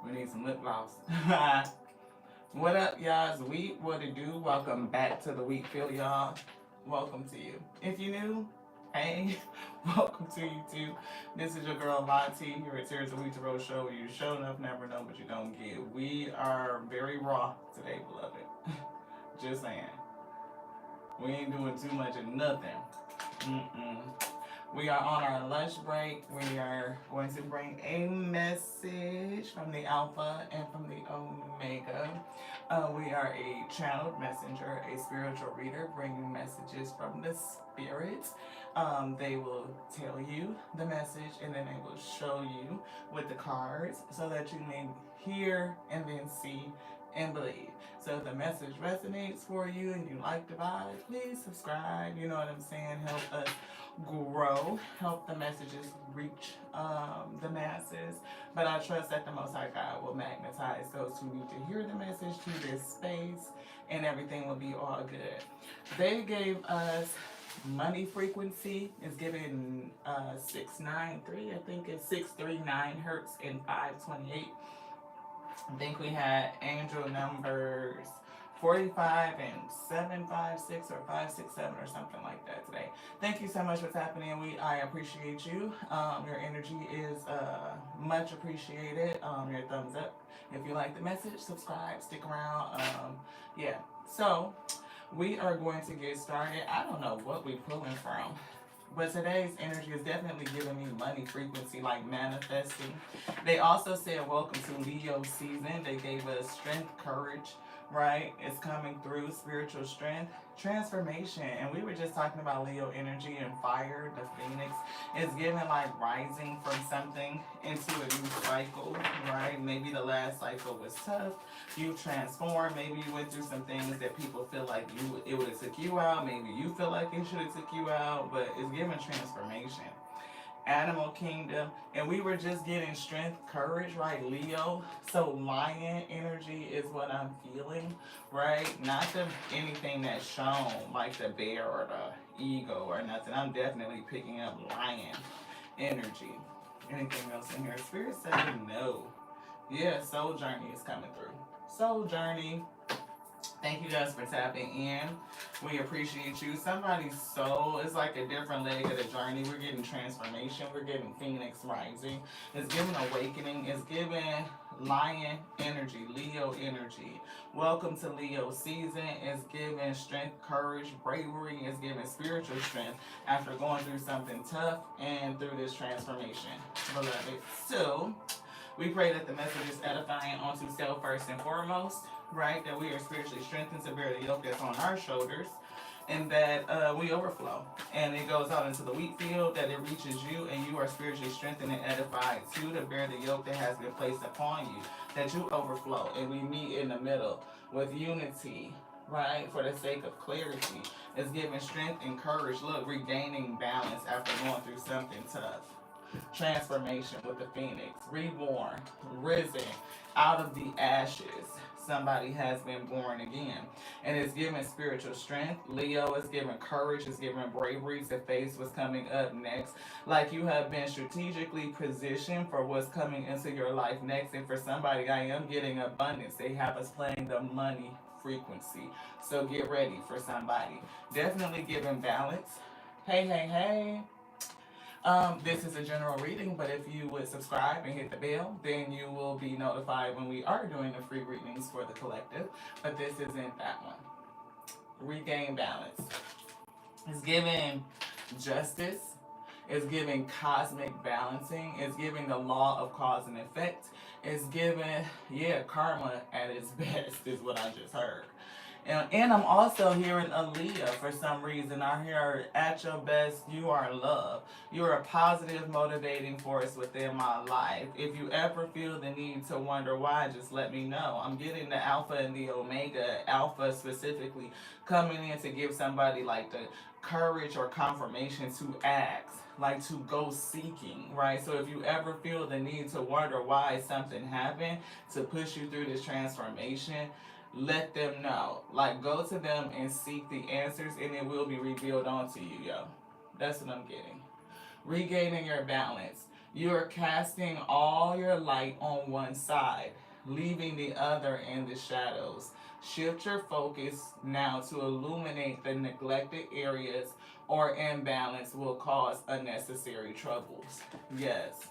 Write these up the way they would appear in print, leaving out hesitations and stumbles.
We need some lip gloss. What up, y'all? It's Wheat. What it do? Welcome back to the Wheat Field, y'all. Welcome to you. If you new, hey, welcome to you too. This is your girl Monty here at Tears of Wheat to Road Show, where you show enough, never know what you don't get. We are very raw today, beloved. Just saying. We ain't doing too much of nothing. Mm-mm. We are on our lunch break. We are going to bring a message from the Alpha and from the Omega. We are a channeled messenger, a spiritual reader, bringing messages from the spirits. They will tell you the message and then they will show you with the cards so that you may hear and then see and believe. So if the message resonates for you and you like the vibe, please subscribe. You know what I'm saying? Help us grow, help the messages reach the masses. But I trust that the Most High God will magnetize those who need to hear the message to this space, and everything will be all good. They gave us money frequency is given 693. I think it's 639 hertz and 528. I think we had angel numbers 45 and 756 or 567 or something like that today. Thank you so much for tapping in. I appreciate you. Your energy is much appreciated. Your thumbs up. If you like the message, subscribe, stick around. Yeah. So we are going to get started. I don't know what we're pulling from. But today's energy is definitely giving me money frequency, like manifesting. They also said, welcome to Leo season. They gave us strength, courage, right? It's coming through, spiritual strength, transformation. And we were just talking about Leo energy and fire, the phoenix. It's giving like rising from something into a new cycle, right? Maybe the last cycle was tough. You transformed. Maybe you went through some things that people feel like it would have took you out. Maybe you feel like it should have took you out, but it's giving transformation. Animal kingdom, and we were just getting strength, courage, right? Leo. So lion energy is what I'm feeling, right? Not anything that's shown like the bear or the ego or nothing. I'm definitely picking up lion energy. Anything else in here? Spirit said no. Yeah, soul journey is coming through. Soul journey. Thank you guys for tapping in. We appreciate you. Somebody's soul is like a different leg of the journey. We're getting transformation. We're getting phoenix rising. It's giving awakening. It's giving lion energy, Leo energy. Welcome to Leo season. It's giving strength, courage, bravery. It's giving spiritual strength after going through something tough and through this transformation, beloved. So we pray that the message is edifying onto self first and foremost, right? That we are spiritually strengthened to bear the yoke that's on our shoulders, and that we overflow. And it goes out into the wheat field, that it reaches you, and you are spiritually strengthened and edified too, to bear the yoke that has been placed upon you, that you overflow, and we meet in the middle with unity, right? For the sake of clarity. It's giving strength and courage. Look, regaining balance after going through something tough. Transformation with the phoenix, reborn, risen out of the ashes. Somebody has been born again, and it's giving spiritual strength. Leo is giving courage, it's giving bravery to face what's coming up next. Like you have been strategically positioned for what's coming into your life next. And for somebody, I am getting abundance. They have us playing the money frequency. So get ready for somebody. Definitely giving balance. Hey, hey, hey. This is a general reading, but if you would subscribe and hit the bell, then you will be notified when we are doing the free readings for the collective. But this isn't that one. Regain balance. It's giving justice. It's giving cosmic balancing. It's giving the law of cause and effect. It's giving, karma at its best is what I just heard. And I'm also hearing Aaliyah for some reason. I hear at your best, you are love. You're a positive, motivating force within my life. If you ever feel the need to wonder why, just let me know. I'm getting the Alpha and the Omega, Alpha specifically, coming in to give somebody like the courage or confirmation to ask, like to go seeking, right? So if you ever feel the need to wonder why something happened to push you through this transformation, let them know. Like, go to them and seek the answers, and it will be revealed onto you, yo. That's what I'm getting. Regaining your balance. You are casting all your light on one side, leaving the other in the shadows. Shift your focus now to illuminate the neglected areas, or imbalance will cause unnecessary troubles. Yes.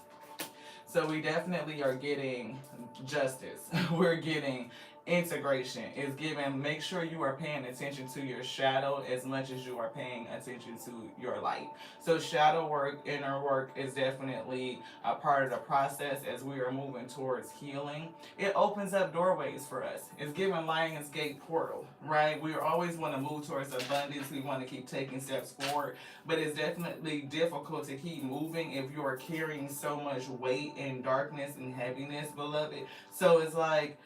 So we definitely are getting justice. We're getting integration. It's given, make sure you are paying attention to your shadow as much as you are paying attention to your light. So shadow work, inner work is definitely a part of the process as we are moving towards healing. It opens up doorways for us. It's given Lion's Gate portal, right? We always want to move towards abundance. We want to keep taking steps forward, but it's definitely difficult to keep moving if you are carrying so much weight and darkness and heaviness, beloved. So it's like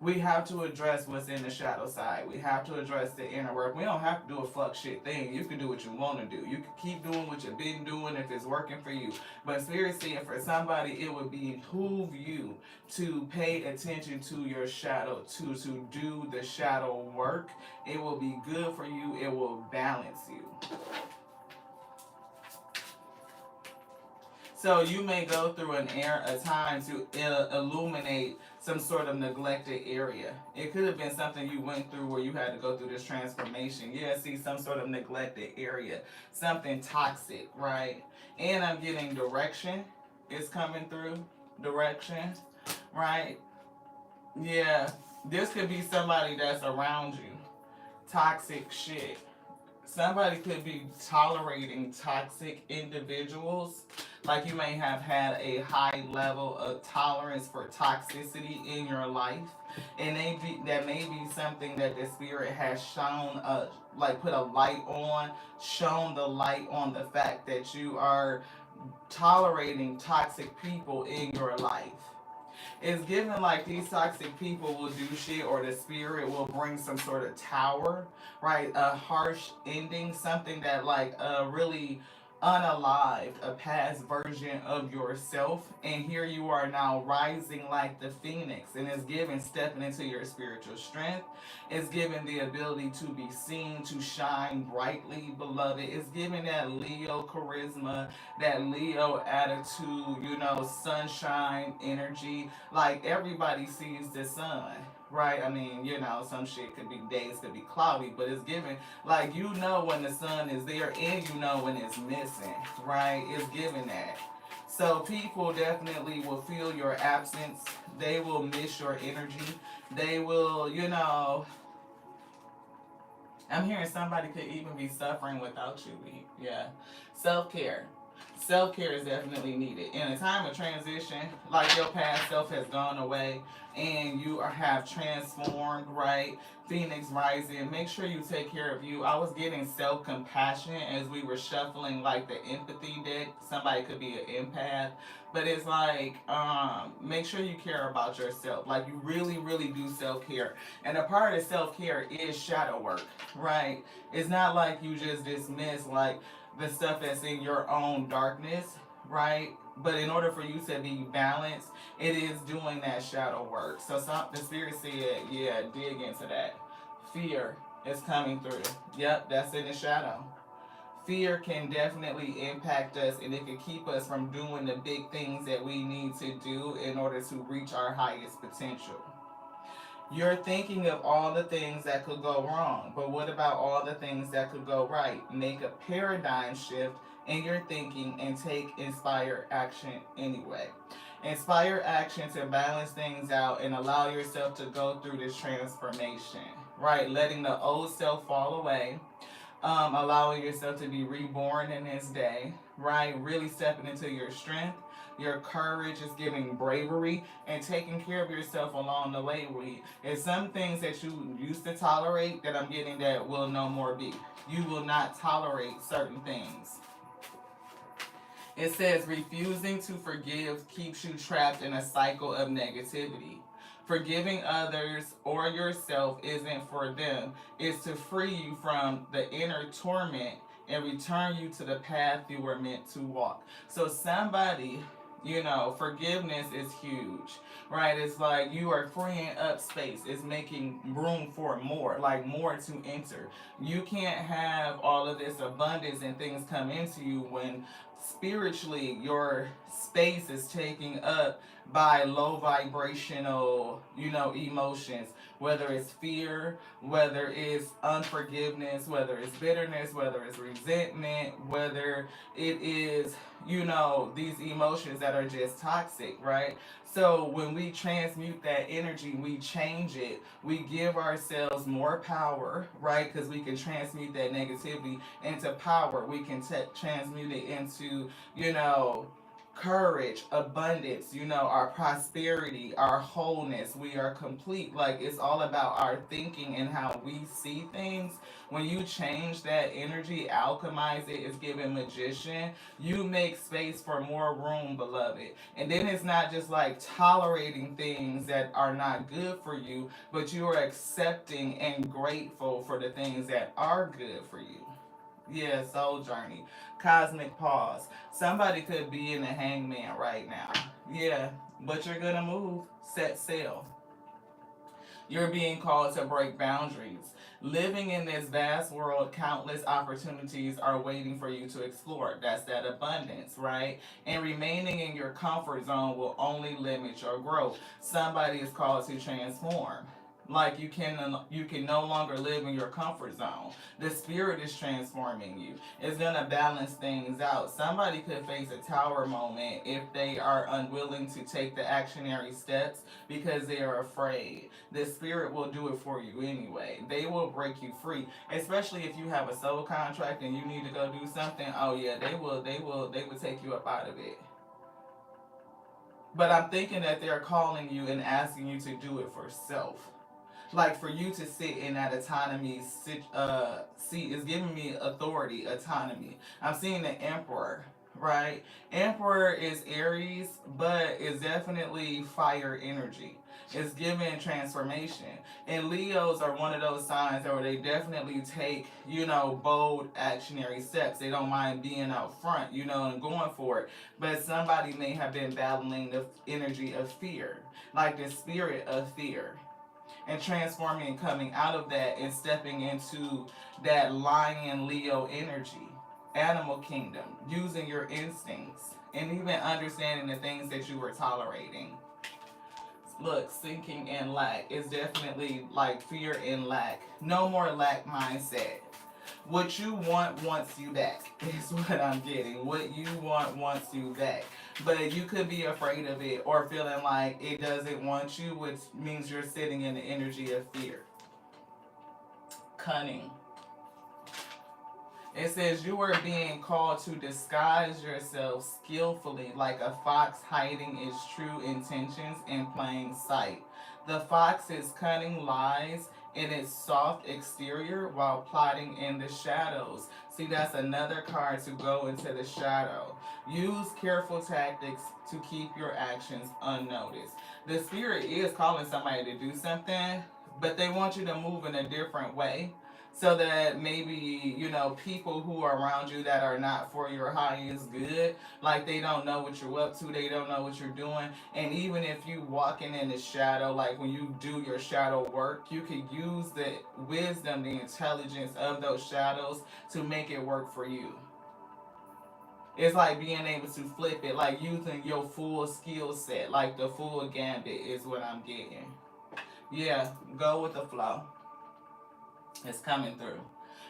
we have to address what's in the shadow side. We have to address the inner work. We don't have to do a fuck shit thing. You can do what you want to do. You can keep doing what you've been doing if it's working for you. But Spirit saying for somebody, it would behoove you to pay attention to your shadow, to do the shadow work. It will be good for you. It will balance you. So you may go through a time to illuminate some sort of neglected area. It could have been something you went through where you had to go through this transformation. Yeah, see, some sort of neglected area, something toxic, right? And I'm getting direction is coming through. Direction, right? Yeah, this could be somebody that's around you. Toxic shit. Somebody could be tolerating toxic individuals. Like you may have had a high level of tolerance for toxicity in your life. And that may be something that the spirit has shown, like put a light on, shown the light on the fact that you are tolerating toxic people in your life. It's given like these toxic people will do shit, or the spirit will bring some sort of tower, right? A harsh ending, something that like really unalived a past version of yourself, and here you are now rising like the phoenix, and it's given stepping into your spiritual strength. It's given the ability to be seen, to shine brightly, beloved. It's given that Leo charisma, that Leo attitude, sunshine energy. Like everybody sees the sun, right? I mean, some shit could be days could be cloudy, but it's given like when the sun is there, and when it's missing, right? It's given that. So people definitely will feel your absence. They will miss your energy. They will, I'm hearing somebody could even be suffering without you. Yeah. Self-care. Self-care is definitely needed. In a time of transition, like your past self has gone away and you have transformed, right? Phoenix rising. Make sure you take care of you. I was getting self-compassion as we were shuffling like the empathy deck. Somebody could be an empath. But it's like, make sure you care about yourself. Like you really, really do self-care. And a part of self-care is shadow work, right? It's not like you just dismiss like the stuff that's in your own darkness, right? But in order for you to be balanced, it is doing that shadow work. So the spirit said, yeah, dig into that. Fear is coming through. Yep, that's in the shadow. Fear can definitely impact us, and it can keep us from doing the big things that we need to do in order to reach our highest potential. You're thinking of all the things that could go wrong, but what about all the things that could go right? Make a paradigm shift in your thinking and take inspired action anyway. Inspire action to balance things out and allow yourself to go through this transformation, right? Letting the old self fall away, allowing yourself to be reborn in this day, right? Really stepping into your strength. Your courage is giving bravery and taking care of yourself along the way. It's some things that you used to tolerate that I'm getting that will no more be. You will not tolerate certain things. It says refusing to forgive keeps you trapped in a cycle of negativity. Forgiving others or yourself isn't for them. It's to free you from the inner torment and return you to the path you were meant to walk. So somebody, forgiveness is huge, right? It's like you are freeing up space. It's making room for more, like more to enter. You can't have all of this abundance and things come into you when spiritually your space is taken up by low vibrational, emotions, whether it's fear, whether it's unforgiveness, whether it's bitterness, whether it's resentment, whether it is, these emotions that are just toxic, right? So when we transmute that energy, we change it, we give ourselves more power, right? Because we can transmute that negativity into power. We can transmute it into, you know, courage, abundance, our prosperity, our wholeness. We are complete. Like, it's all about our thinking and how we see things. When you change that energy, alchemize it, is given magician, you make space for more room, beloved. And then it's not just like tolerating things that are not good for you, but you are accepting and grateful for the things that are good for you. Yeah, soul journey. Cosmic pause. Somebody could be in the hangman right now. Yeah, but you're gonna move. Set sail. You're being called to break boundaries. Living in this vast world, countless opportunities are waiting for you to explore. That's that abundance, right? And remaining in your comfort zone will only limit your growth. Somebody is called to transform. Like, you can no longer live in your comfort zone. The spirit is transforming you. It's gonna balance things out. Somebody could face a tower moment if they are unwilling to take the actionary steps because they are afraid. The spirit will do it for you anyway. They will break you free, especially if you have a soul contract and you need to go do something. Oh yeah, they will take you up out of it. But I'm thinking that they're calling you and asking you to do it for self. Like, for you to sit in that autonomy seat is giving me authority, autonomy. I'm seeing the emperor, right? Emperor is Aries, but it's definitely fire energy. It's giving transformation. And Leos are one of those signs where they definitely take, bold actionary steps. They don't mind being out front, and going for it. But somebody may have been battling the energy of fear, like the spirit of fear, and transforming and coming out of that and stepping into that lion Leo energy, animal kingdom, using your instincts and even understanding the things that you were tolerating. Look, sinking in lack is definitely like fear and lack. No more lack mindset. What you want wants you back, is what I'm getting. What you want wants you back. But you could be afraid of it or feeling like it doesn't want you, which means you're sitting in the energy of fear. Cunning. It says you are being called to disguise yourself skillfully, like a fox hiding its true intentions in plain sight. The fox's cunning lies in its soft exterior while plotting in the shadows. See, that's another card to go into the shadow. Use careful tactics to keep your actions unnoticed. The spirit is calling somebody to do something, but they want you to move in a different way, so that maybe, people who are around you that are not for your highest good, like, they don't know what you're up to, they don't know what you're doing. And even if you walking in the shadow, like when you do your shadow work, you can use the wisdom, the intelligence of those shadows to make it work for you. It's like being able to flip it, like using your full skill set, like the full gambit is what I'm getting. Yeah, go with the flow. It's coming through.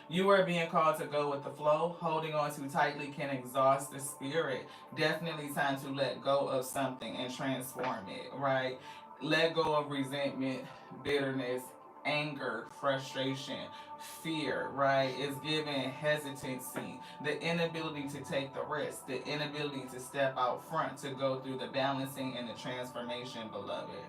You are being called to go with the flow. Holding on too tightly can exhaust the spirit. Definitely time to let go of something and transform it, right? Let go of resentment, bitterness, anger, frustration, fear, right? It's giving hesitancy, the inability to take the risk, the inability to step out front to go through the balancing and the transformation, beloved.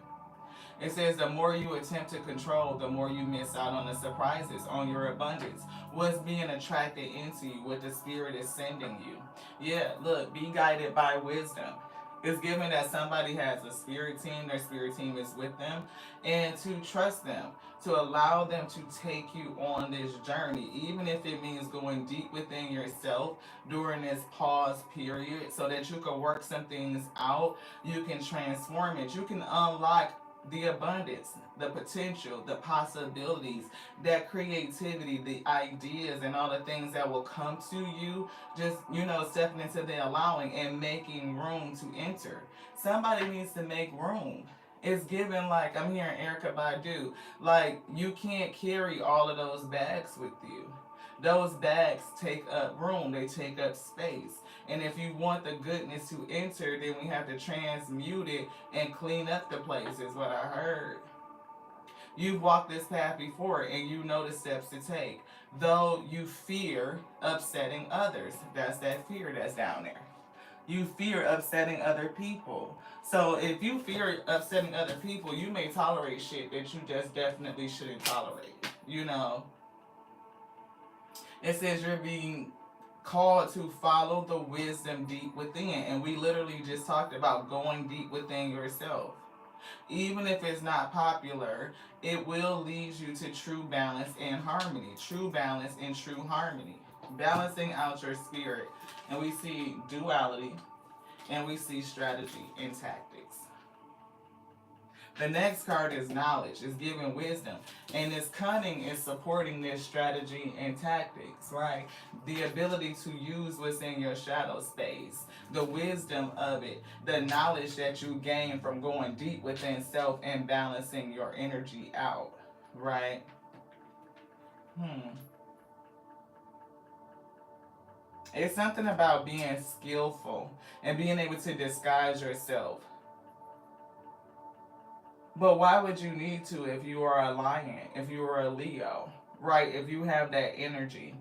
It says the more you attempt to control, the more you miss out on the surprises, on your abundance. What's being attracted into you, what the spirit is sending you. Yeah, look, be guided by wisdom. It's given that somebody has a spirit team, their spirit team is with them, and to trust them, to allow them to take you on this journey, even if it means going deep within yourself during this pause period, so that you can work some things out, you can transform it, you can unlock the abundance, the potential, the possibilities, that creativity, the ideas, and all the things that will come to you, just, stepping into the allowing and making room to enter. Somebody needs to make room. It's given, like, I'm hearing Erica Badu, like, you can't carry all of those bags with you. Those bags take up room, they take up space. And if you want the goodness to enter, then we have to transmute it and clean up the place, is what I heard. You've walked this path before and you know the steps to take. Though you fear upsetting others. That's that fear that's down there. You fear upsetting other people. So if you fear upsetting other people, you may tolerate shit that you just definitely shouldn't tolerate. It says you're being called to follow the wisdom deep within. And we literally just talked about going deep within yourself. Even if it's not popular, it will lead you to true balance and harmony. True balance and true harmony. Balancing out your spirit. And we see duality and we see strategy and tactics. The next card is knowledge, is giving wisdom. And this cunning is supporting this strategy and tactics, right? The ability to use what's in your shadow space, the wisdom of it, the knowledge that you gain from going deep within self and balancing your energy out, right? It's something about being skillful and being able to disguise yourself. But why would you need to if you are a lion, if you are a Leo, right? If you have that energy.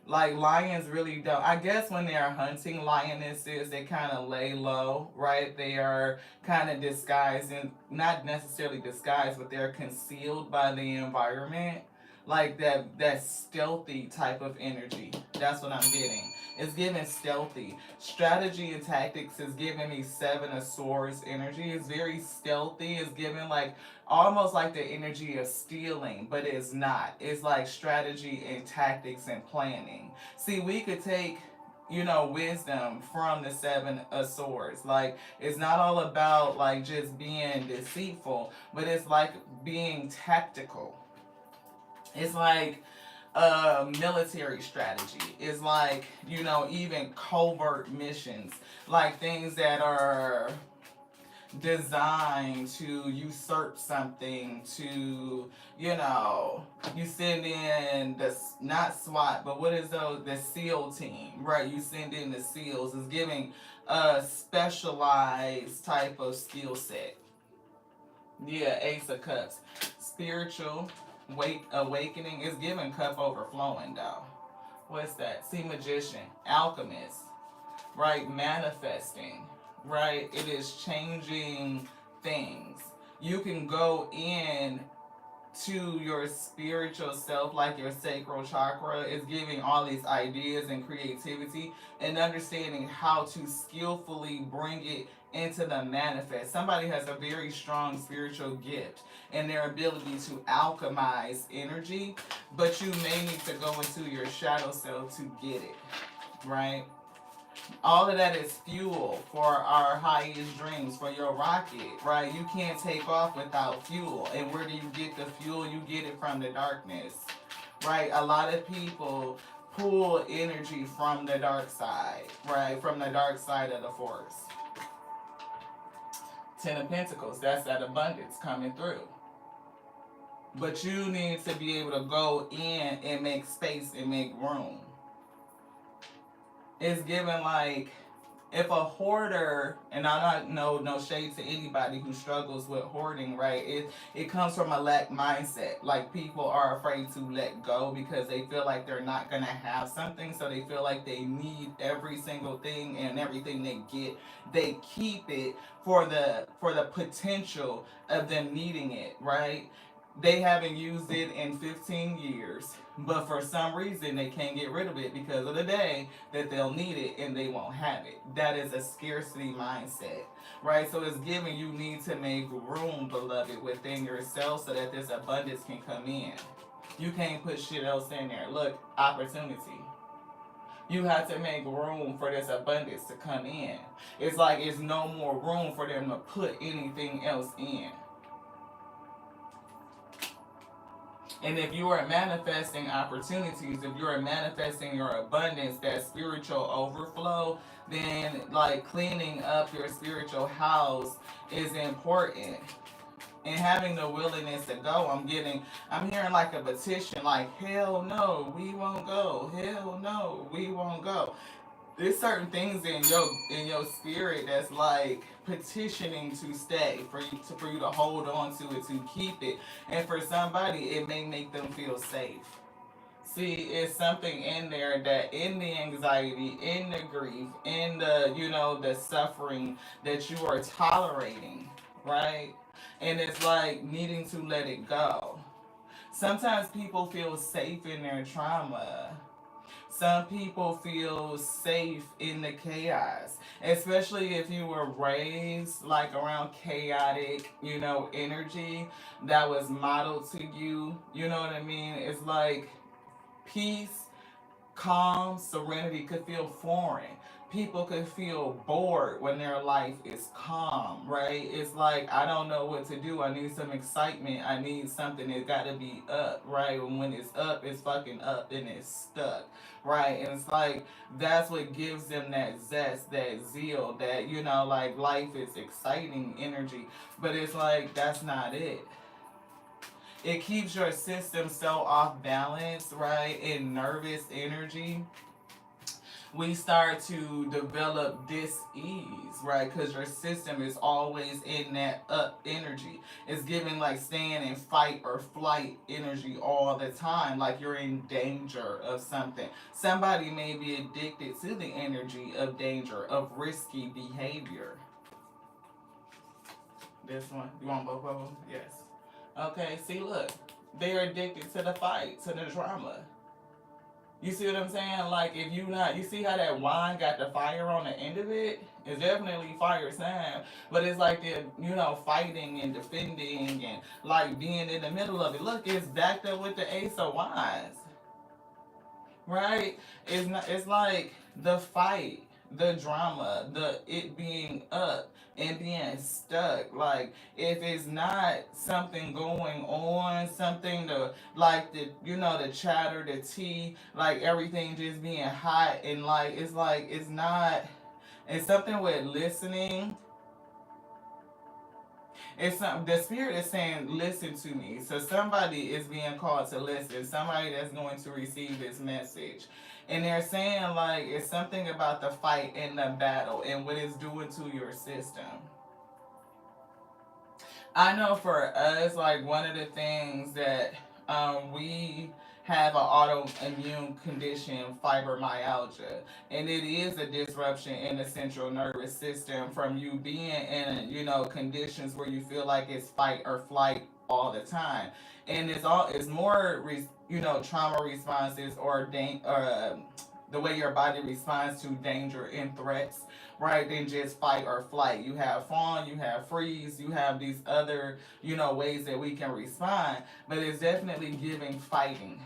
Like, lions really don't. I guess when they're hunting lionesses, they kind of lay low, right? They are kind of disguised, and not necessarily disguised, but they're concealed by the environment. Like that stealthy type of energy. That's what I'm getting. It's giving stealthy. Strategy and tactics is giving me Seven of Swords energy. It's very stealthy. It's giving like almost like the energy of stealing, but it's not. It's like strategy and tactics and planning. See, we could take wisdom from the Seven of Swords. Like, it's not all about like just being deceitful, but it's like being tactical. It's like military strategy. It's like, even covert missions, like things that are designed to usurp something, to, you send in the, not SWAT, but what is those, the SEAL team, right? You send in the SEALs. It's giving a specialized type of skill set. Yeah, Ace of Cups. Spiritual awakening is giving cup overflowing, though. What's that? See, magician, alchemist, right? Manifesting, right? It is changing things. You can go in to your spiritual self, like your sacral chakra, is giving all these ideas and creativity and understanding how to skillfully bring it into the manifest. Somebody has a very strong spiritual gift and their ability to alchemize energy, but you may need to go into your shadow self to get it, right? All of that is fuel for our highest dreams, for your rocket, right? You can't take off without fuel. And where do you get the fuel? You get it from the darkness, right? A lot of people pull energy from the dark side, right? From the dark side of the force. Ten of Pentacles, that's that abundance coming through. But you need to be able to go in and make space and make room. It's given like, if a hoarder, and I don't know, no shade to anybody who struggles with hoarding, right? It comes from a lack mindset. Like, people are afraid to let go because they feel like they're not gonna have something, so they feel like they need every single thing, and everything they get, they keep it for the potential of them needing it, right? They haven't used it in 15 years, but for some reason they can't get rid of it because of the day that they'll need it and they won't have it. That is a scarcity mindset, right? So it's giving you need to make room, beloved, within yourself so that this abundance can come in. You can't put shit else in there. Look, opportunity. You have to make room for this abundance to come in. It's like it's no more room for them to put anything else in. And if you are manifesting opportunities, if you are manifesting your abundance, that spiritual overflow, then like cleaning up your spiritual house is important. And having the willingness to go, I'm hearing like a petition, like, hell no, we won't go. Hell no, we won't go. There's certain things in your spirit that's like petitioning to stay, for you to hold on to it, to keep it. And for somebody it may make them feel safe. See, it's something in there that in the anxiety, in the grief, in the, the suffering that you are tolerating, right? And it's like needing to let it go. Sometimes people feel safe in their trauma. Some people feel safe in the chaos, especially if you were raised like around chaotic, energy that was modeled to you. You know what I mean? It's like peace, calm, serenity could feel foreign. People could feel bored when their life is calm, right? It's like, I don't know what to do. I need some excitement. I need something that's got to be up, right? And when it's up, it's fucking up and it's stuck, right? And it's like, that's what gives them that zest, that zeal, that, like life is exciting energy. But it's like, that's not it. It keeps your system so off balance, right? In nervous energy, we start to develop dis-ease, right? Because your system is always in that up energy. It's giving like staying in fight or flight energy all the time, like you're in danger of something. Somebody may be addicted to the energy of danger, of risky behavior. This one, you want both of them? Yes. Okay, see, look, they're addicted to the fight, to the drama. You see what I'm saying? Like, if you see how that wine got the fire on the end of it? It's definitely fire sign, but it's like they're, fighting and defending and like being in the middle of it. Look, it's backed up with the Ace of Wands, right? It's not. It's like the fight, the drama, the it being up and being stuck. Like if it's not something going on, something to like the chatter, the tea, like everything just being hot and like it's not. It's something with listening. It's something the spirit is saying, listen to me. So somebody is being called to listen. Somebody that's going to receive this message. And they're saying like it's something about the fight and the battle and what it's doing to your system. I know for us, like one of the things that we have an autoimmune condition, fibromyalgia, and it is a disruption in the central nervous system from you being in conditions where you feel like it's fight or flight all the time, and it's more trauma responses or the way your body responds to danger and threats, right, than just fight or flight. You have fawn, you have freeze, you have these other, ways that we can respond, but it's definitely giving fighting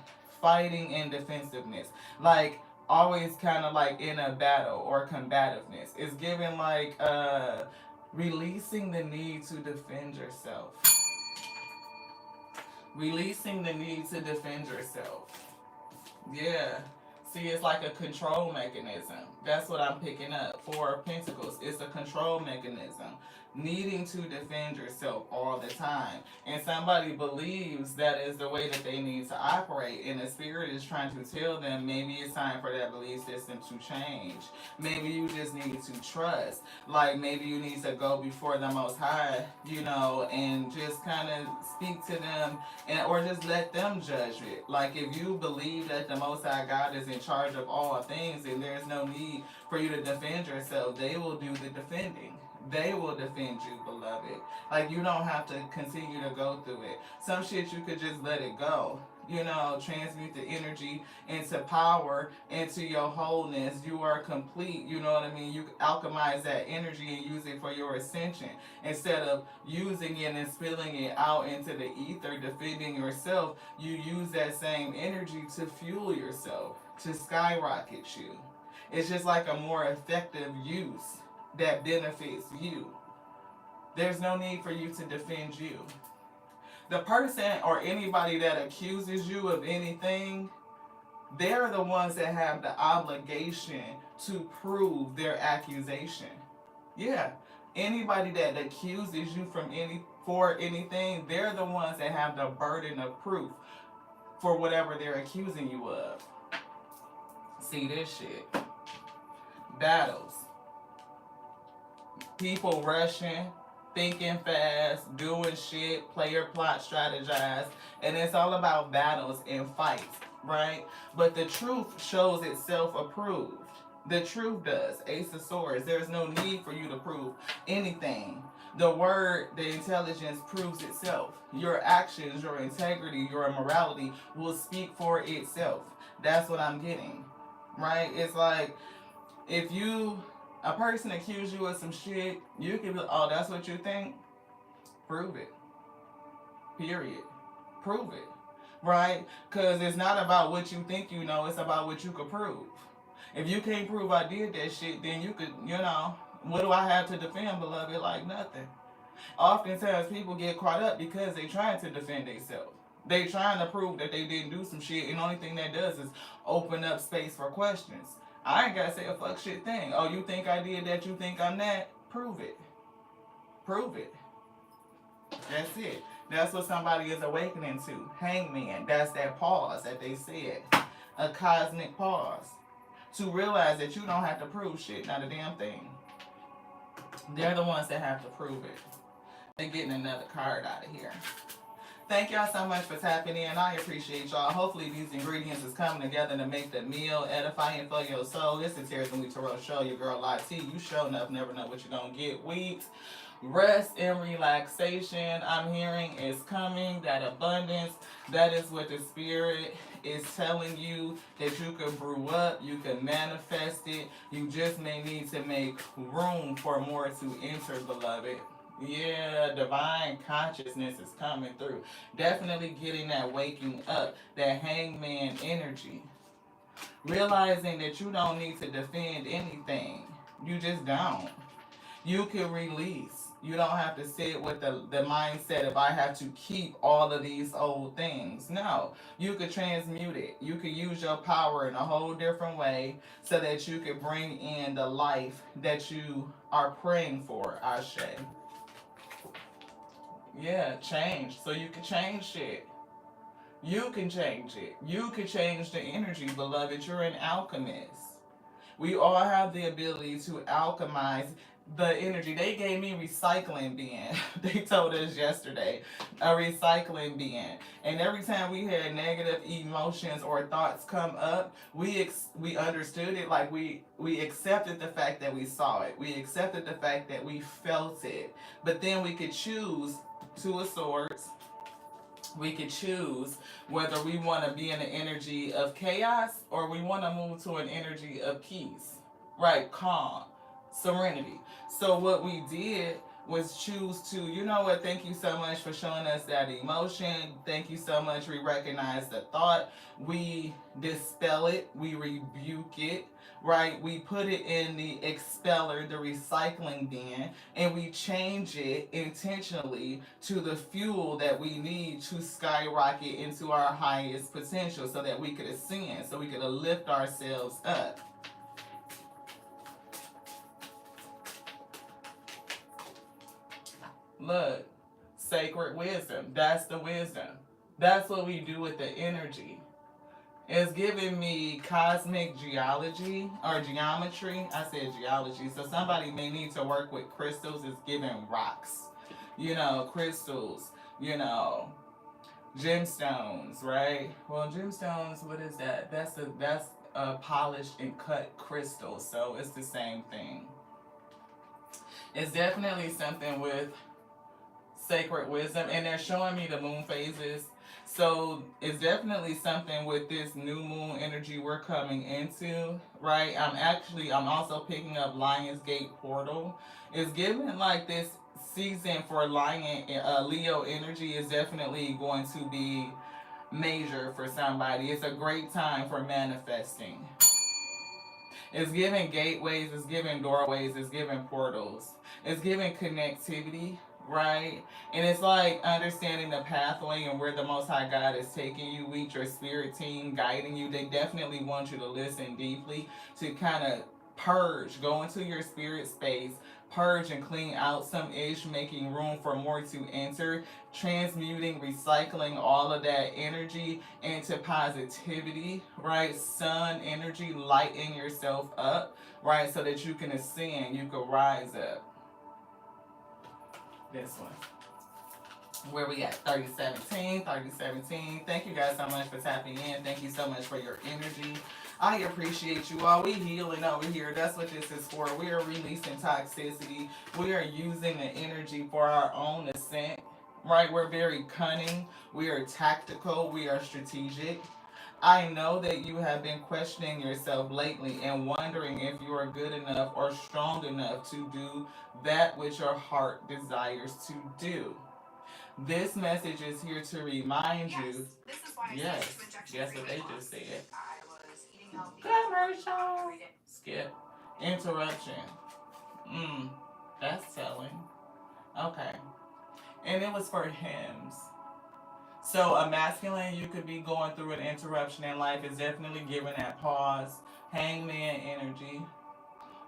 and defensiveness. Like, always kind of like in a battle or combativeness. It's giving like releasing the need to defend yourself. Releasing the need to defend yourself. Yeah. See, it's like a control mechanism. That's what I'm picking up. Four of Pentacles. It's a control mechanism. Needing to defend yourself all the time. And somebody believes that is the way that they need to operate. And the spirit is trying to tell them maybe it's time for that belief system to change. Maybe you just need to trust. Like maybe you need to go before the Most High, and just kind of speak to them or just let them judge it. Like if you believe that the Most High God is in charge of all things and there's no need for you to defend yourself, they will do the defending. They will defend you, beloved. Like you don't have to continue to go through it. Some shit you could just let it go. Transmute the energy into power, into your wholeness. You are complete. You know what I mean? You alchemize that energy and use it for your ascension. Instead of using it and spilling it out into the ether, defending yourself, you use that same energy to fuel yourself, to skyrocket you. It's just like a more effective use that benefits you. There's no need for you to defend you. The person or anybody that accuses you of anything, they're the ones that have the obligation to prove their accusation. Yeah. Anybody that accuses you for anything, they're the ones that have the burden of proof for whatever they're accusing you of. See this shit. Battles. People rushing, thinking fast, doing shit, player plot, strategize, and it's all about battles and fights, right? But the truth shows itself approved. The truth does. Ace of Swords. There's no need for you to prove anything. The word, the intelligence proves itself. Your actions, your integrity, your morality will speak for itself. That's what I'm getting, right? It's like if a person accuse you of some shit, you can be like, oh, that's what you think? Prove it. Period. Prove it. Right? Because it's not about what you think you know, it's about what you could prove. If you can't prove I did that shit, then you could, what do I have to defend, beloved? Like nothing. Oftentimes people get caught up because they trying to defend themselves. They trying to prove that they didn't do some shit, and the only thing that does is open up space for questions. I ain't gotta say a fuck shit thing. Oh, you think I did that? You think I'm that? Prove it. Prove it. That's it. That's what somebody is awakening to. Hangman. That's that pause that they said. A cosmic pause. To realize that you don't have to prove shit, not a damn thing. They're the ones that have to prove it. They're getting another card out of here. Thank y'all so much for tapping in. I appreciate y'all. Hopefully these ingredients is coming together to make the meal edifying for your soul. This is Terry from Tarot Show, your girl Lati. You show enough, never know what you're going to get. Wheat, rest and relaxation, I'm hearing is coming. That abundance, that is what the spirit is telling you, that you can brew up, you can manifest it. You just may need to make room for more to enter, beloved. Yeah, divine consciousness is coming through. Definitely getting that waking up, that hangman energy. Realizing that you don't need to defend anything. You just don't. You can release. You don't have to sit with the mindset of I have to keep all of these old things. No, you could transmute it. You could use your power in a whole different way so that you could bring in the life that you are praying for, Ashe. Yeah, change. So you can change shit. You can change it. You can change the energy, beloved. You're an alchemist. We all have the ability to alchemize the energy. They gave me recycling bin. They told us yesterday, a recycling bin. And every time we had negative emotions or thoughts come up, we understood it, like we accepted the fact that we saw it. We accepted the fact that we felt it. But then we could choose Two of Swords. We could choose whether we want to be in the energy of chaos or we want to move to an energy of peace, right? Calm, serenity. So what we did was choose to, you know what, thank you so much for showing us that emotion. Thank you so much. We recognize the thought. We dispel it. We rebuke it, right? We put it in the expeller, the recycling bin, and we change it intentionally to the fuel that we need to skyrocket into our highest potential so that we could ascend, so we could lift ourselves up. Look, sacred wisdom. That's the wisdom. That's what we do with the energy. It's giving me cosmic geology or geometry. I said geology. So somebody may need to work with crystals. It's giving rocks. Crystals, gemstones, right? Well, gemstones, what is that? That's a polished and cut crystal. So it's the same thing. It's definitely something with sacred wisdom, and they're showing me the moon phases. So it's definitely something with this new moon energy we're coming into, right? I'm also picking up Lionsgate portal. It's giving like this season for Leo energy is definitely going to be major for somebody. It's a great time for manifesting. It's giving gateways, it's giving doorways, it's giving portals. It's giving connectivity. right? And it's like understanding the pathway and where the Most High God is taking you with your spirit team, guiding you. They definitely want you to listen deeply to kind of purge, go into your spirit space, purge and clean out some ish, making room for more to enter, transmuting, recycling all of that energy into positivity, right? Sun energy, lighten yourself up, right? So that you can ascend, you can rise up. This one. Where we at? 3017, 3017. Thank you guys so much for tapping in. Thank you so much for your energy. I appreciate you all. We healing over here. That's what this is for. We are releasing toxicity. We are using the energy for our own ascent. Right? We're very cunning. We are tactical. We are strategic. I know that you have been questioning yourself lately and wondering if you are good enough or strong enough to do that which your heart desires to do. This message is here to remind you. Yes, guess what they just said. Commercial. Skip. Interruption. That's telling. Okay. And it was for hymns. So a masculine, you could be going through an interruption in life, is definitely giving that pause, hangman energy.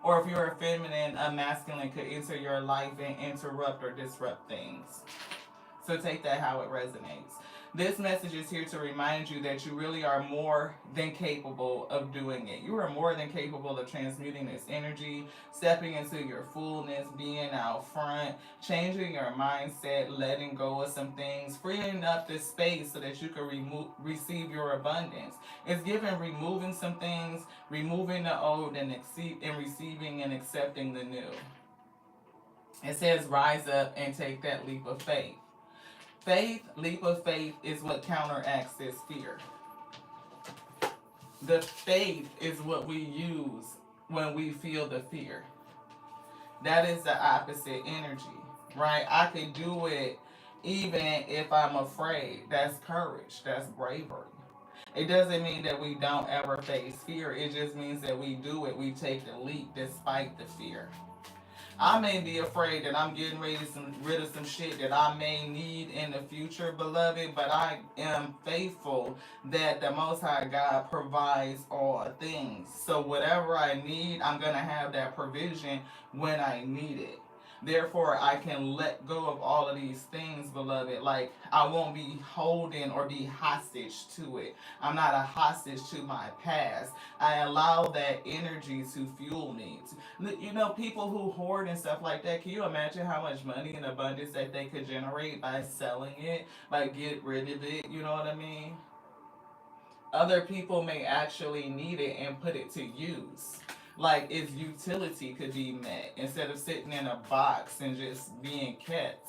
Or if you're a feminine, a masculine could enter your life and interrupt or disrupt things. So take that how it resonates. This message is here to remind you that you really are more than capable of doing it. You are more than capable of transmuting this energy, stepping into your fullness, being out front, changing your mindset, letting go of some things, freeing up this space so that you can receive your abundance. It's given removing some things, removing the old, and receiving and accepting the new. It says rise up and take that leap of faith. Leap of faith is what counteracts this fear. The faith is what we use when we feel the fear. That is the opposite energy, right? I can do it even if I'm afraid. That's courage. That's bravery. It doesn't mean that we don't ever face fear. It just means that we do it. We take the leap despite the fear. I may be afraid that I'm getting rid of some shit that I may need in the future, beloved, but I am faithful that the Most High God provides all things. So whatever I need, I'm going to have that provision when I need it. Therefore, I can let go of all of these things, beloved. Like, I won't be holding or be hostage to it. I'm not a hostage to my past. I allow that energy to fuel me. You know, people who hoard and stuff like that, can you imagine how much money and abundance that they could generate by selling it, by get rid of it? You know what I mean? Other people may actually need it and put it to use. Like its utility could be met instead of sitting in a box and just being kept.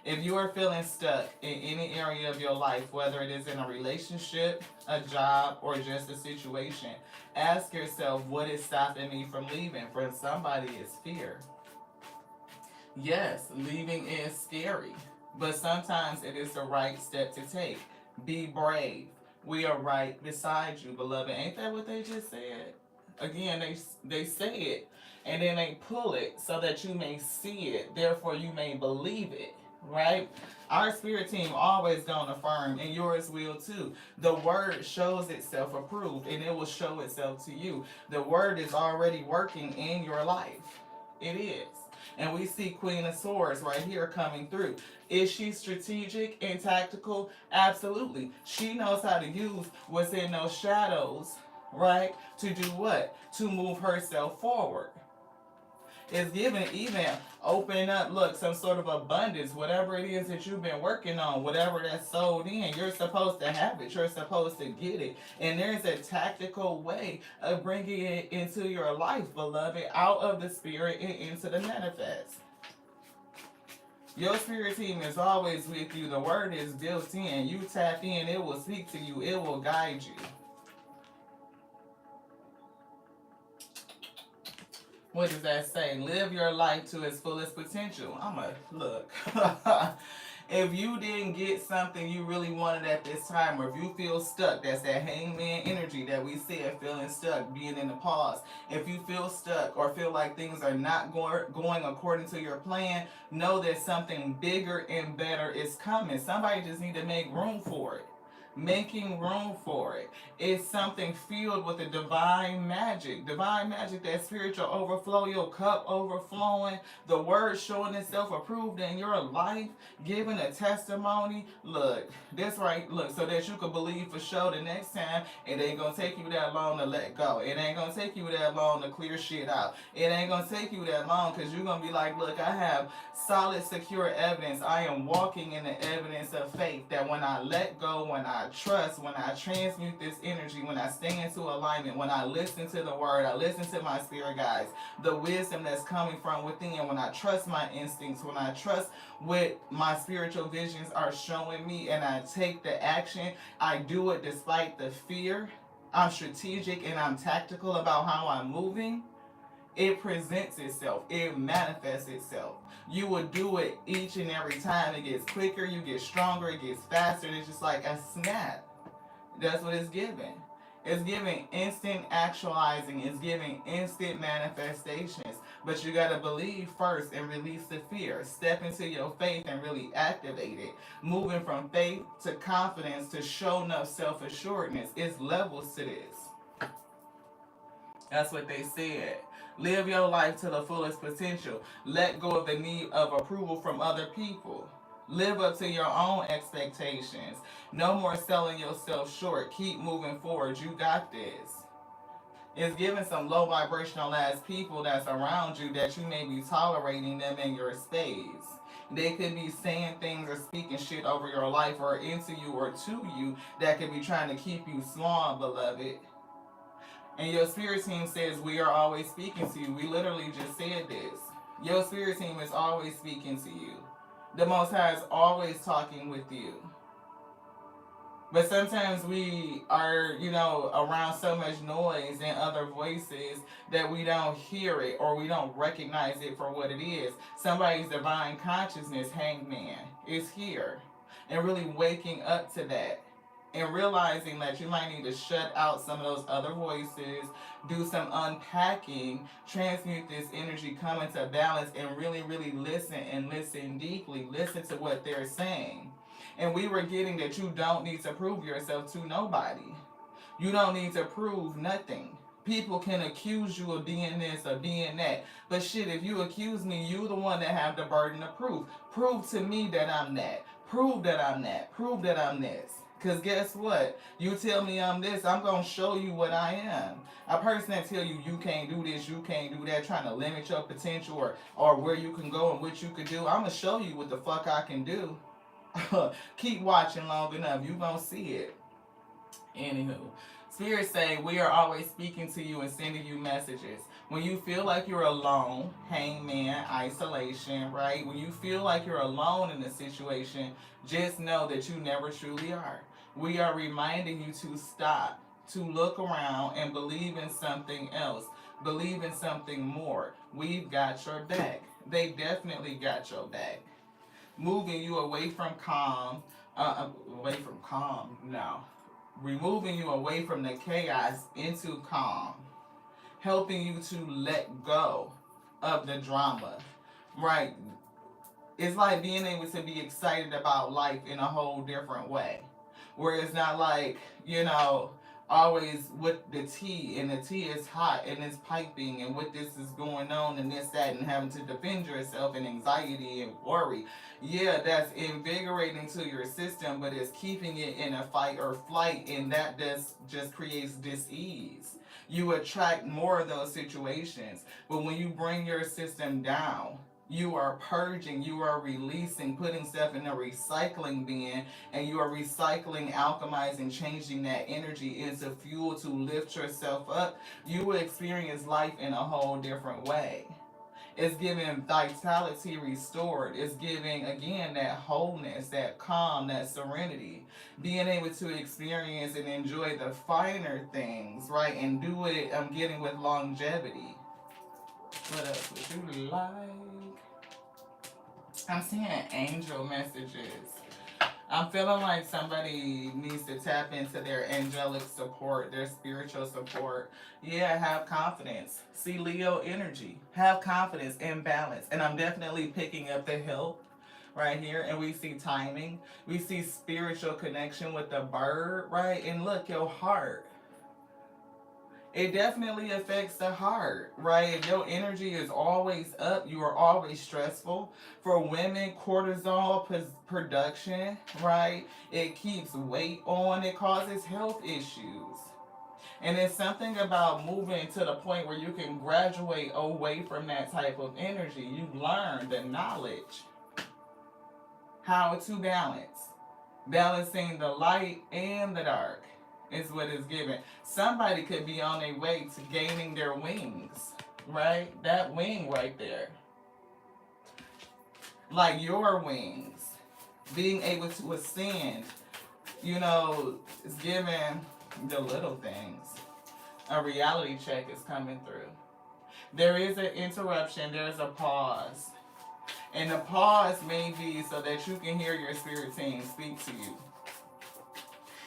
If you are feeling stuck in any area of your life, whether it is in a relationship, a job, or just a situation, ask yourself, what is stopping me from leaving? For somebody, it's fear. Yes, leaving is scary, but sometimes it is the right step to take. Be brave. We are right beside you, beloved. Ain't that what they just said? Again, they say it, and then they pull it so that you may see it. Therefore, you may believe it. Right? Our spirit team always gonna affirm, and yours will too. The word shows itself approved, and it will show itself to you. The word is already working in your life. It is. And we see Queen of Swords right here coming through. Is she strategic and tactical? Absolutely. She knows how to use what's in those shadows, right? To do what? To move herself forward. It's given even open up, look, some sort of abundance, whatever it is that you've been working on, whatever that's sold in, you're supposed to have it. You're supposed to get it. And there's a tactical way of bringing it into your life, beloved, out of the spirit and into the manifest. Your spirit team is always with you. The word is built in. You tap in, it will speak to you. It will guide you. What does that say? Live your life to its fullest potential. Look. If you didn't get something you really wanted at this time, or if you feel stuck, that's that hangman energy that we said, feeling stuck, being in the pause. If you feel stuck or feel like things are not going according to your plan, know that something bigger and better is coming. Somebody just need to make room for it. Making room for it. It's something filled with a divine magic. Divine magic, that spiritual overflow, your cup overflowing, the word showing itself approved in your life, giving a testimony. Look, this right, look, so that you can believe for sure the next time it ain't gonna take you that long to let go. It ain't gonna take you that long to clear shit out. It ain't gonna take you that long because you're gonna be like, look, I have solid, secure evidence. I am walking in the evidence of faith that when I let go, when I trust, when I transmute this energy, when I stay into alignment, when I listen to the word, I listen to my spirit guides, the wisdom that's coming from within, when I trust my instincts, when I trust what my spiritual visions are showing me, and I take the action, I do it despite the fear. I'm strategic and I'm tactical about how I'm moving. It presents itself, it manifests itself. You will do it each and every time. It gets quicker, you get stronger, it gets faster, and it's just like a snap. That's what it's giving. It's giving instant actualizing, it's giving instant manifestations. But you gotta believe first and release the fear. Step into your faith and really activate it. Moving from faith to confidence to show enough self-assuredness. It's levels to this. That's what they said. Live your life to the fullest potential. Let go of the need of approval from other people. Live up to your own expectations. No more selling yourself short. Keep moving forward. You got this. It's giving some low vibrational ass people that's around you that you may be tolerating them in your space. They could be saying things or speaking shit over your life or into you or to you that could be trying to keep you small, beloved. And your spirit team says we are always speaking to you. We literally just said this. Your spirit team is always speaking to you. The Most High is always talking with you. But sometimes we are, around so much noise and other voices that we don't hear it or we don't recognize it for what it is. Somebody's divine consciousness, hangman, is here. And really waking up to that. And realizing that you might need to shut out some of those other voices, do some unpacking, transmute this energy, come into balance, and really, really listen and listen deeply. Listen to what they're saying. And we were getting that you don't need to prove yourself to nobody. You don't need to prove nothing. People can accuse you of being this or being that. But shit, if you accuse me, you the one that have the burden of proof. Prove to me that I'm that. Prove that I'm that. Prove that I'm this. Because guess what? You tell me I'm this, I'm going to show you what I am. A person that tell you you can't do this, you can't do that, trying to limit your potential or where you can go and what you can do, I'm going to show you what the fuck I can do. Keep watching long enough. You going to see it. Anywho. Spirits say we are always speaking to you and sending you messages. When you feel like you're alone, hangman, isolation, right? When you feel like you're alone in a situation, just know that you never truly are. We are reminding you to stop, to look around and believe in something else. Believe in something more. We've got your back. They definitely got your back. Moving you away from calm, no. Removing you away from the chaos into calm. Helping you to let go of the drama, right? It's like being able to be excited about life in a whole different way. Where it's not like, always with the tea, and the tea is hot and it's piping and what this is going on and this, that, and having to defend yourself and anxiety and worry. Yeah, that's invigorating to your system, but it's keeping it in a fight or flight, and that just creates dis-ease. You attract more of those situations. But when you bring your system down, you are purging, you are releasing, putting stuff in a recycling bin, and you are recycling, alchemizing, changing that energy into fuel to lift yourself up. You will experience life in a whole different way. It's giving vitality restored. It's giving, again, that wholeness, that calm, that serenity. Being able to experience and enjoy the finer things, right? And do it, I'm getting with longevity. What else would you like? I'm seeing angel messages. I'm feeling like somebody needs to tap into their angelic support, their spiritual support. Yeah, have confidence. See Leo energy. Have confidence and balance. And I'm definitely picking up the health right here. And we see timing. We see spiritual connection with the bird, right? And look, your heart. It definitely affects the heart, right? If your energy is always up, you are always stressful. For women, cortisol production, right? It keeps weight on, it causes health issues. And it's something about moving to the point where you can graduate away from that type of energy. You learn the knowledge, how to balance. Balancing the light and the dark is what is given. Somebody could be on their way to gaining their wings, right? That wing right there. Like your wings. Being able to ascend, is given the little things. A reality check is coming through. There is an interruption, there's a pause. And the pause may be so that you can hear your spirit team speak to you.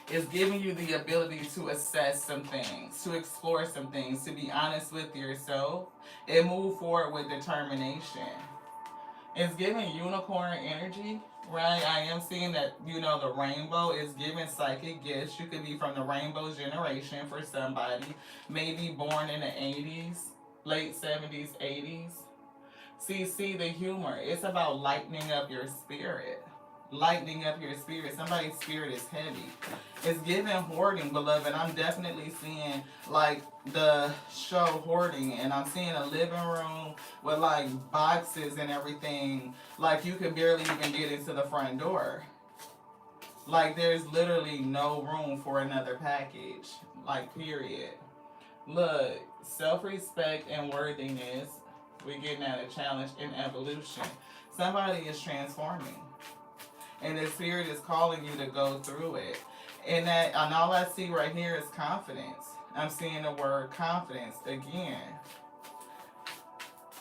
It's giving you the ability to assess some things, to explore some things, to be honest with yourself, and move forward with determination. It's giving unicorn energy, right? I am seeing that, the rainbow is giving psychic gifts. You could be from the rainbow generation for somebody, maybe born in the 80s, late 70s, 80s. See the humor. It's about lightening up your spirit. Lightening up your spirit. Somebody's spirit is heavy. It's giving hoarding, beloved. I'm definitely seeing like the show Hoarding, and I'm seeing a living room with like boxes and everything. Like you could barely even get into the front door. Like there's literally no room for another package. Like period. Look, self-respect and worthiness. We're getting at a challenge in evolution. Somebody is transforming. And the spirit is calling you to go through it. And all I see right here is confidence. I'm seeing the word confidence again.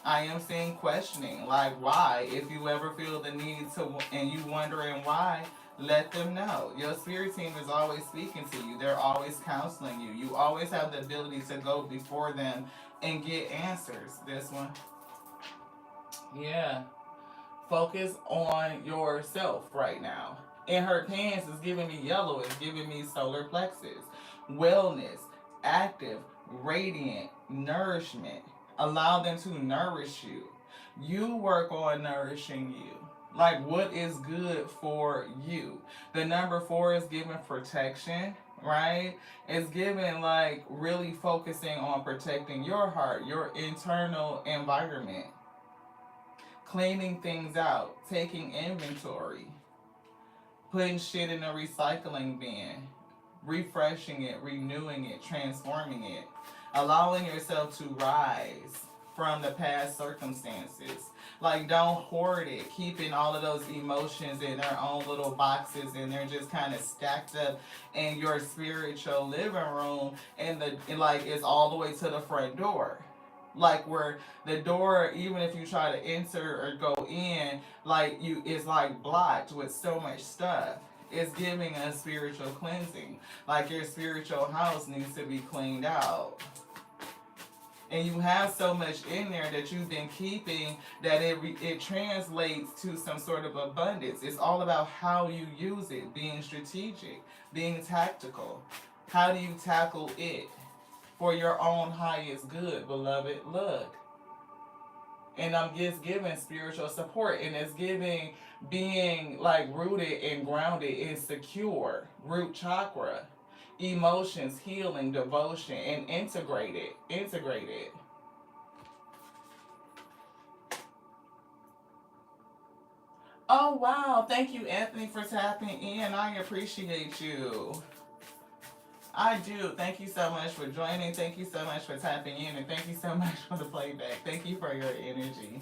I am seeing questioning, like why? If you ever feel the need to, and you wondering why, let them know. Your spirit team is always speaking to you. They're always counseling you. You always have the ability to go before them and get answers. This one. Yeah. Focus on yourself right now. And her pants is giving me yellow. It's giving me solar plexus. Wellness. Active. Radiant. Nourishment. Allow them to nourish you. You work on nourishing you. Like what is good for you. The number 4 is giving protection, right? It's giving like really focusing on protecting your heart, your internal environment. Cleaning things out, taking inventory, putting shit in a recycling bin, refreshing it, renewing it, transforming it, allowing yourself to rise from the past circumstances. Like, don't hoard it, keeping all of those emotions in their own little boxes and they're just kind of stacked up in your spiritual living room, and it's all the way to the front door. Like where the door, even if you try to enter or go in, it's like blocked with so much stuff. It's giving a spiritual cleansing. Like your spiritual house needs to be cleaned out. And you have so much in there that you've been keeping that it translates to some sort of abundance. It's all about how you use it, being strategic, being tactical. How do you tackle it for your own highest good, beloved? Look. And I'm just giving spiritual support, and it's giving being like rooted and grounded and secure, root chakra, emotions, healing, devotion, and integrated. Oh wow, thank you, Anthony, for tapping in. I appreciate you. I do. Thank you so much for joining. Thank you so much for tapping in. And thank you so much for the playback. Thank you for your energy.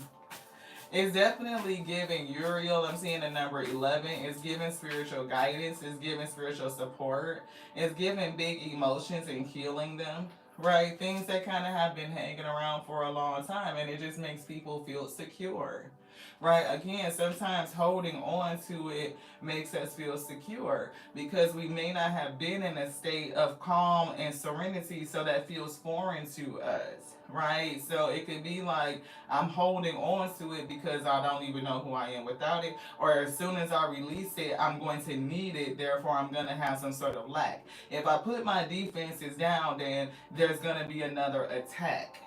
It's definitely giving Uriel. I'm seeing the number 11. It's giving spiritual guidance. It's giving spiritual support. It's giving big emotions and healing them. Right? Things that kind of have been hanging around for a long time. And it just makes people feel secure. right? Again, sometimes holding on to it makes us feel secure because we may not have been in a state of calm and serenity, so that feels foreign to us, right? So it could be like I'm holding on to it because I don't even know who I am without it, or as soon as I release it, I'm going to need it, therefore I'm going to have some sort of lack. If I put my defenses down, then there's going to be another attack.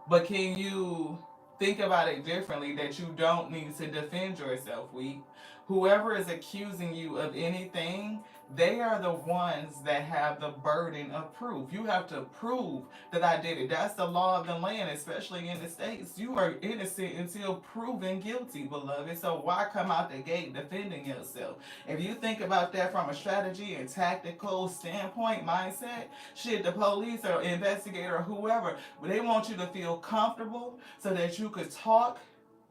But can you think about it differently, that you don't need to defend yourself, weak? Whoever is accusing you of anything, they are the ones that have the burden of proof. You have to prove that I did it. That's the law of the land, especially in the States. You are innocent until proven guilty, beloved. So why come out the gate defending yourself? If you think about that from a strategy and tactical standpoint, mindset, shit, the police or investigator or whoever, they want you to feel comfortable so that you could talk.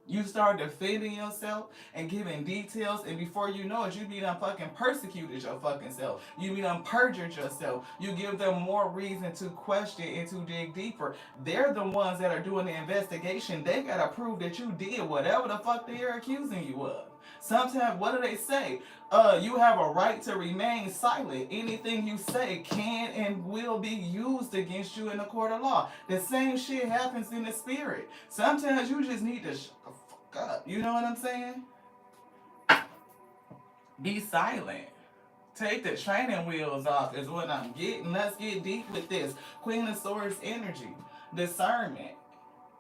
You start defending yourself and giving details, and before you know it, you be done fucking persecuted your fucking self. You be done perjured yourself. You give them more reason to question and to dig deeper. They're the ones that are doing the investigation. They gotta prove that you did whatever the fuck they are accusing you of. Sometimes, what do they say? You have a right to remain silent. Anything you say can and will be used against you in the court of law. The same shit happens in the spirit. Sometimes you just need to shut the fuck up. You know what I'm saying? Be silent. Take the training wheels off is what I'm getting. Let's get deep with this. Queen of Swords energy. Discernment.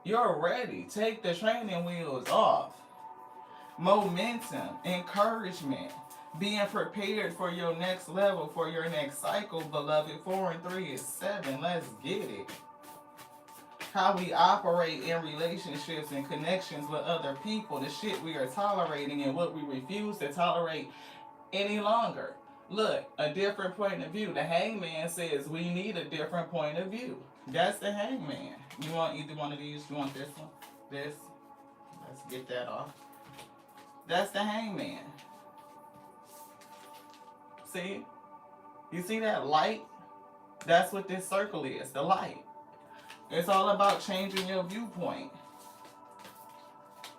You're ready. Take the training wheels off. Momentum, encouragement, being prepared for your next level, for your next cycle, beloved. 4 and 3 is 7. Let's get it. How we operate in relationships and connections with other people, the shit we are tolerating and what we refuse to tolerate any longer. Look, a different point of view. The hangman says we need a different point of view. That's the hangman. You want either one of these? You want this one? This? Let's get that off. That's the hangman. See? You see that light? That's what this circle is, the light. It's all about changing your viewpoint.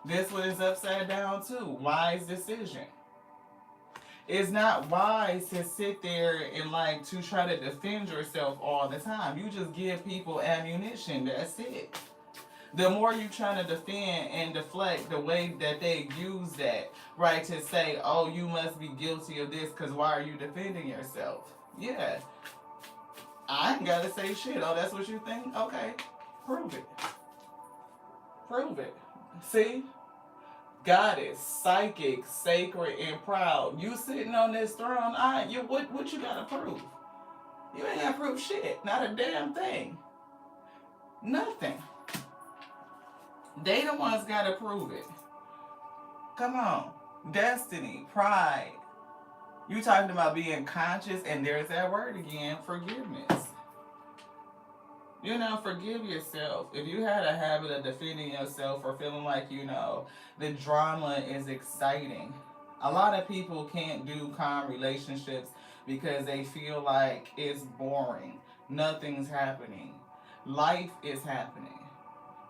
This one is upside down too. Wise decision. It's not wise to sit there and like to try to defend yourself all the time. You just give people ammunition. That's it. The more you trying to defend and deflect, the way that they use that, right, to say, oh, you must be guilty of this because why are you defending yourself? Yeah. I ain't got to say shit. Oh, that's what you think? Okay. Prove it. Prove it. See? Goddess, psychic, sacred, and proud. You sitting on this throne, what you got to prove? You ain't got to prove shit. Not a damn thing. Nothing. They the ones gotta prove it. Come on. Destiny, pride. You talking about being conscious, and there's that word again, forgiveness. You know, forgive yourself. If you had a habit of defending yourself or feeling like, the drama is exciting. A lot of people can't do calm relationships because they feel like it's boring. Nothing's happening. Life is happening.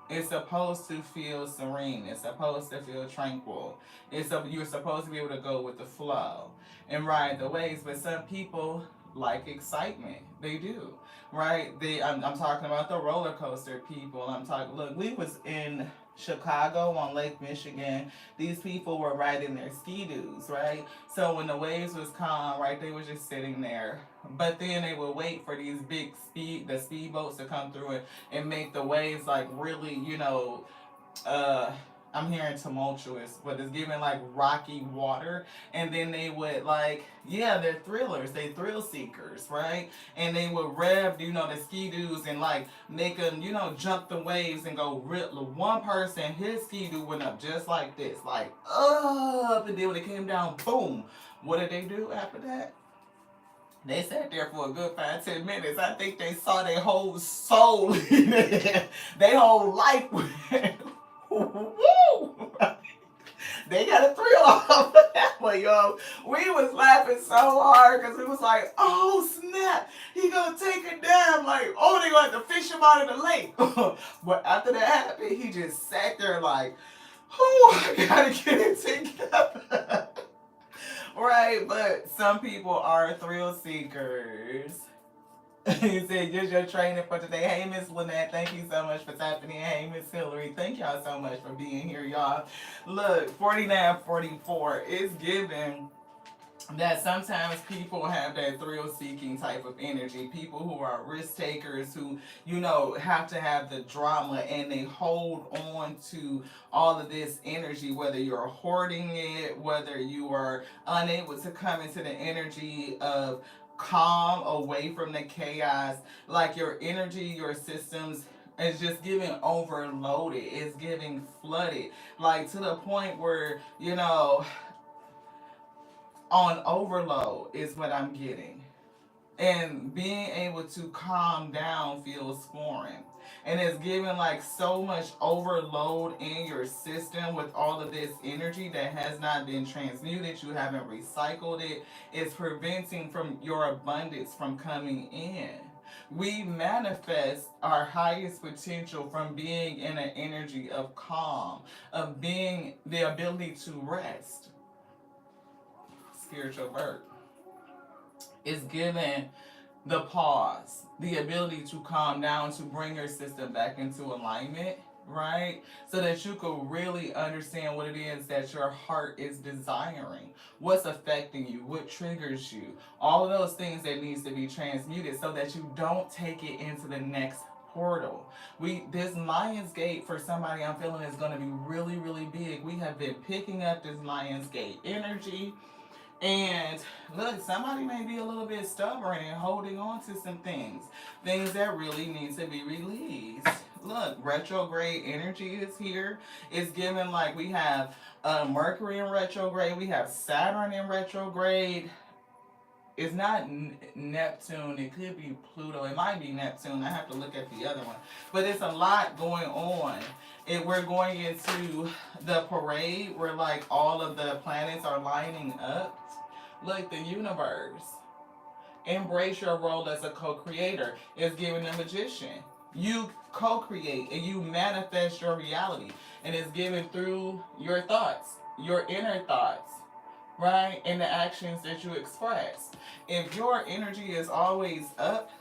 It's supposed to feel serene. It's supposed to feel tranquil. You're supposed to be able to go with the flow and ride the waves. But some people like excitement. They do, right? I'm talking about the roller coaster people. Look, we was in Chicago on Lake Michigan. These people were riding their ski-doos, right? So when the waves was calm, right, they were just sitting there. But then they would wait for these big speedboats to come through and make the waves like really, I'm hearing tumultuous, but it's giving like rocky water. And then they would they're thrillers, they thrill seekers, right? And they would rev, the ski-doos and like make them, jump the waves and go one person, his ski-doo went up just like this, like up, and then when it came down, boom. What did they do after that? They sat there for a good 5-10 minutes. I think they saw their whole soul in there. Their whole life went, woo! They got a thrill off of that one. but yo, we was laughing so hard because we was like, oh snap, he gonna take it down. Like, oh, they gonna have to fish him out of the lake. But after that happened, he just sat there like, oh, I gotta get it together. Right, but some people are thrill seekers. He said, "Just your training for today." Hey, Miss Lynette, thank you so much for tapping in. Hey, Miss Hillary, thank y'all so much for being here, y'all. Look, 4944 is given that sometimes people have that thrill-seeking type of energy. People who are risk takers, who have to have the drama, and they hold on to all of this energy. Whether you're hoarding it, whether you are unable to come into the energy of calm, away from the chaos, like your energy, your systems is just giving overloaded. It's giving flooded, like to the point where on overload is what I'm getting. And being able to calm down feels foreign. And it's giving like so much overload in your system with all of this energy that has not been transmuted. You haven't recycled it. It's preventing from your abundance from coming in. We manifest our highest potential from being in an energy of calm, of being the ability to rest. Spiritual birth is given the pause, the ability to calm down, to bring your system back into alignment, right? So that you can really understand what it is that your heart is desiring, what's affecting you, what triggers you, all of those things that needs to be transmuted so that you don't take it into the next portal. This Lion's Gate for somebody I'm feeling is going to be really, really big. We have been picking up this Lion's Gate energy. And look, somebody may be a little bit stubborn and holding on to some things that really need to be released. Look, retrograde energy is here. It's given like we have Mercury in retrograde, we have Saturn in retrograde. It's not Neptune, it could be Pluto, it might be Neptune. I have to look at the other one. But it's a lot going on. We're going into the parade where like all of the planets are lining up. Look, the universe. Embrace your role as a co-creator. It's giving the magician. You co-create and you manifest your reality. And it's given through your thoughts, your inner thoughts, right? And the actions that you express. If your energy is always up,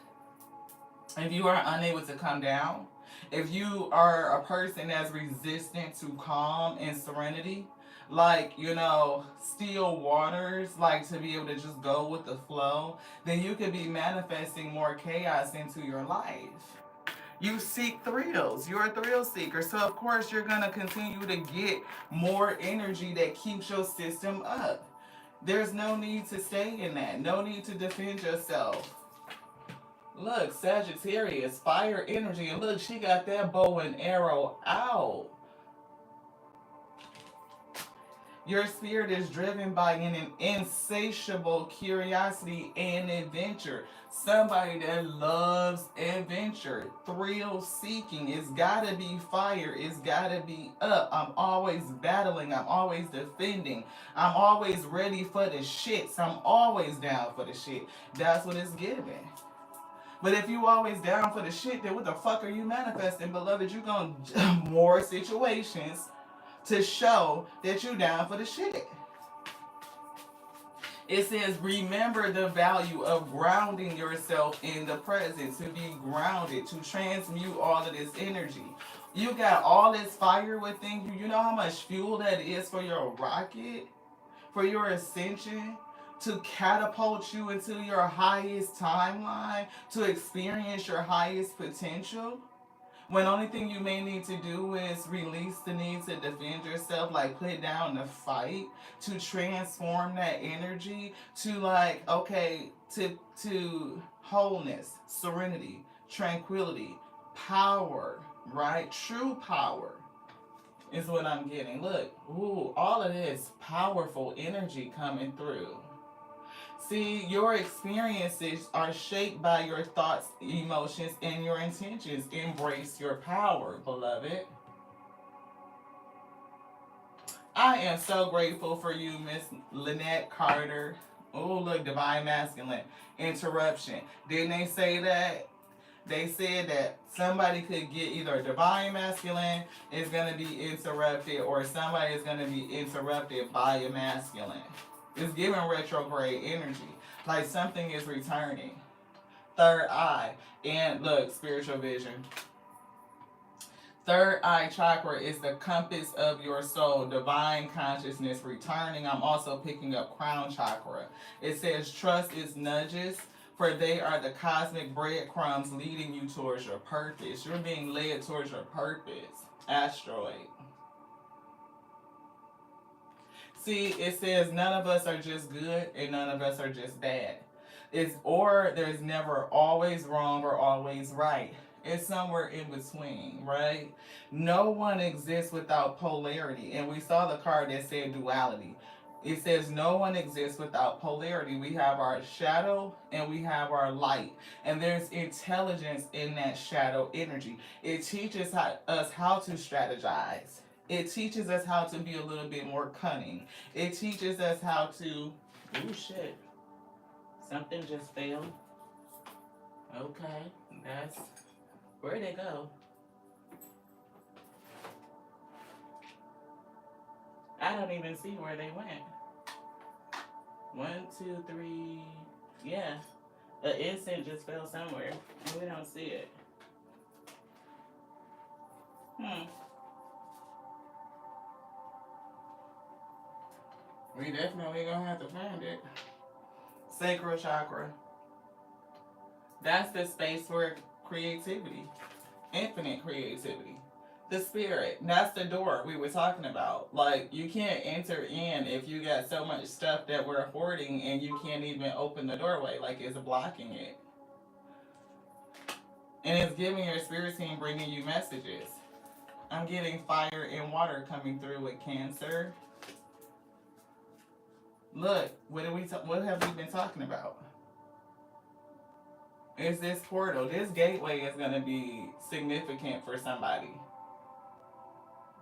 if you are unable to come down, if you are a person that's resistant to calm and serenity, like, still waters, like to be able to just go with the flow, then you could be manifesting more chaos into your life. You seek thrills. You're a thrill seeker. So, of course, you're going to continue to get more energy that keeps your system up. There's no need to stay in that. No need to defend yourself. Look, Sagittarius, fire energy. And look, she got that bow and arrow out. Your spirit is driven by an insatiable curiosity and adventure. Somebody that loves adventure, thrill seeking. It's gotta be fire. It's gotta be up. I'm always battling. I'm always defending. I'm always ready for the shits. I'm always down for the shit. That's what it's giving. But if you always down for the shit, then what the fuck are you manifesting, beloved? You gonna more situations to show that you down for the shit. It says, remember the value of grounding yourself in the present, to be grounded, to transmute all of this energy. You got all this fire within you. You know how much fuel that is for your rocket, for your ascension, to catapult you into your highest timeline, to experience your highest potential. When the only thing you may need to do is release the need to defend yourself, like put down the fight, to transform that energy to like, okay, to wholeness, serenity, tranquility, power, right? True power is what I'm getting. Look, ooh, all of this powerful energy coming through. See, your experiences are shaped by your thoughts, emotions, and your intentions. Embrace your power, beloved. I am so grateful for you, Miss Lynette Carter. Oh, look, divine masculine. Interruption. Didn't they say that? They said that somebody could get either a divine masculine is going to be interrupted or somebody is going to be interrupted by a masculine. It's giving retrograde energy. Like something is returning. Third eye. And look, spiritual vision. Third eye chakra is the compass of your soul, divine consciousness returning. I'm also picking up crown chakra. It says trust its nudges, for they are the cosmic breadcrumbs leading you towards your purpose. You're being led towards your purpose. Asteroid. See, it says none of us are just good and none of us are just bad. It's or there's never always wrong or always right. It's somewhere in between, right? No one exists without polarity. And we saw the card that said duality. It says no one exists without polarity. We have our shadow and we have our light. And there's intelligence in that shadow energy. It teaches us how to strategize. It teaches us how to be a little bit more cunning. It teaches us how to... Oh, shit. Something just fell. Okay. That's... Where'd it go? I don't even see where they went. 1, 2, 3... Yeah. An incense just fell somewhere. And we don't see it. We definitely gonna have to find it. Sacral chakra. That's the space for creativity. Infinite creativity. The spirit. That's the door we were talking about. Like, you can't enter in if you got so much stuff that we're hoarding and you can't even open the doorway. Like, it's blocking it. And it's giving your spirit team, bringing you messages. I'm getting fire and water coming through with Cancer. Look, what have we been talking about? Is this portal? This gateway is going to be significant for somebody.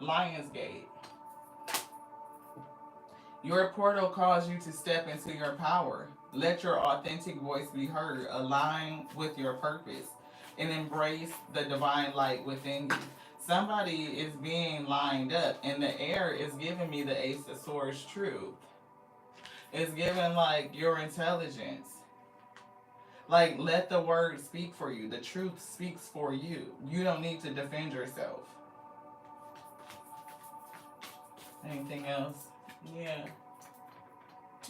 Lionsgate. Your portal calls you to step into your power. Let your authentic voice be heard. Align with your purpose and embrace the divine light within you. Somebody is being lined up, and the air is giving me the Ace of Swords truth. It's giving like your intelligence. Like, let the word speak for you. The truth speaks for you. You don't need to defend yourself. Anything else? Yeah.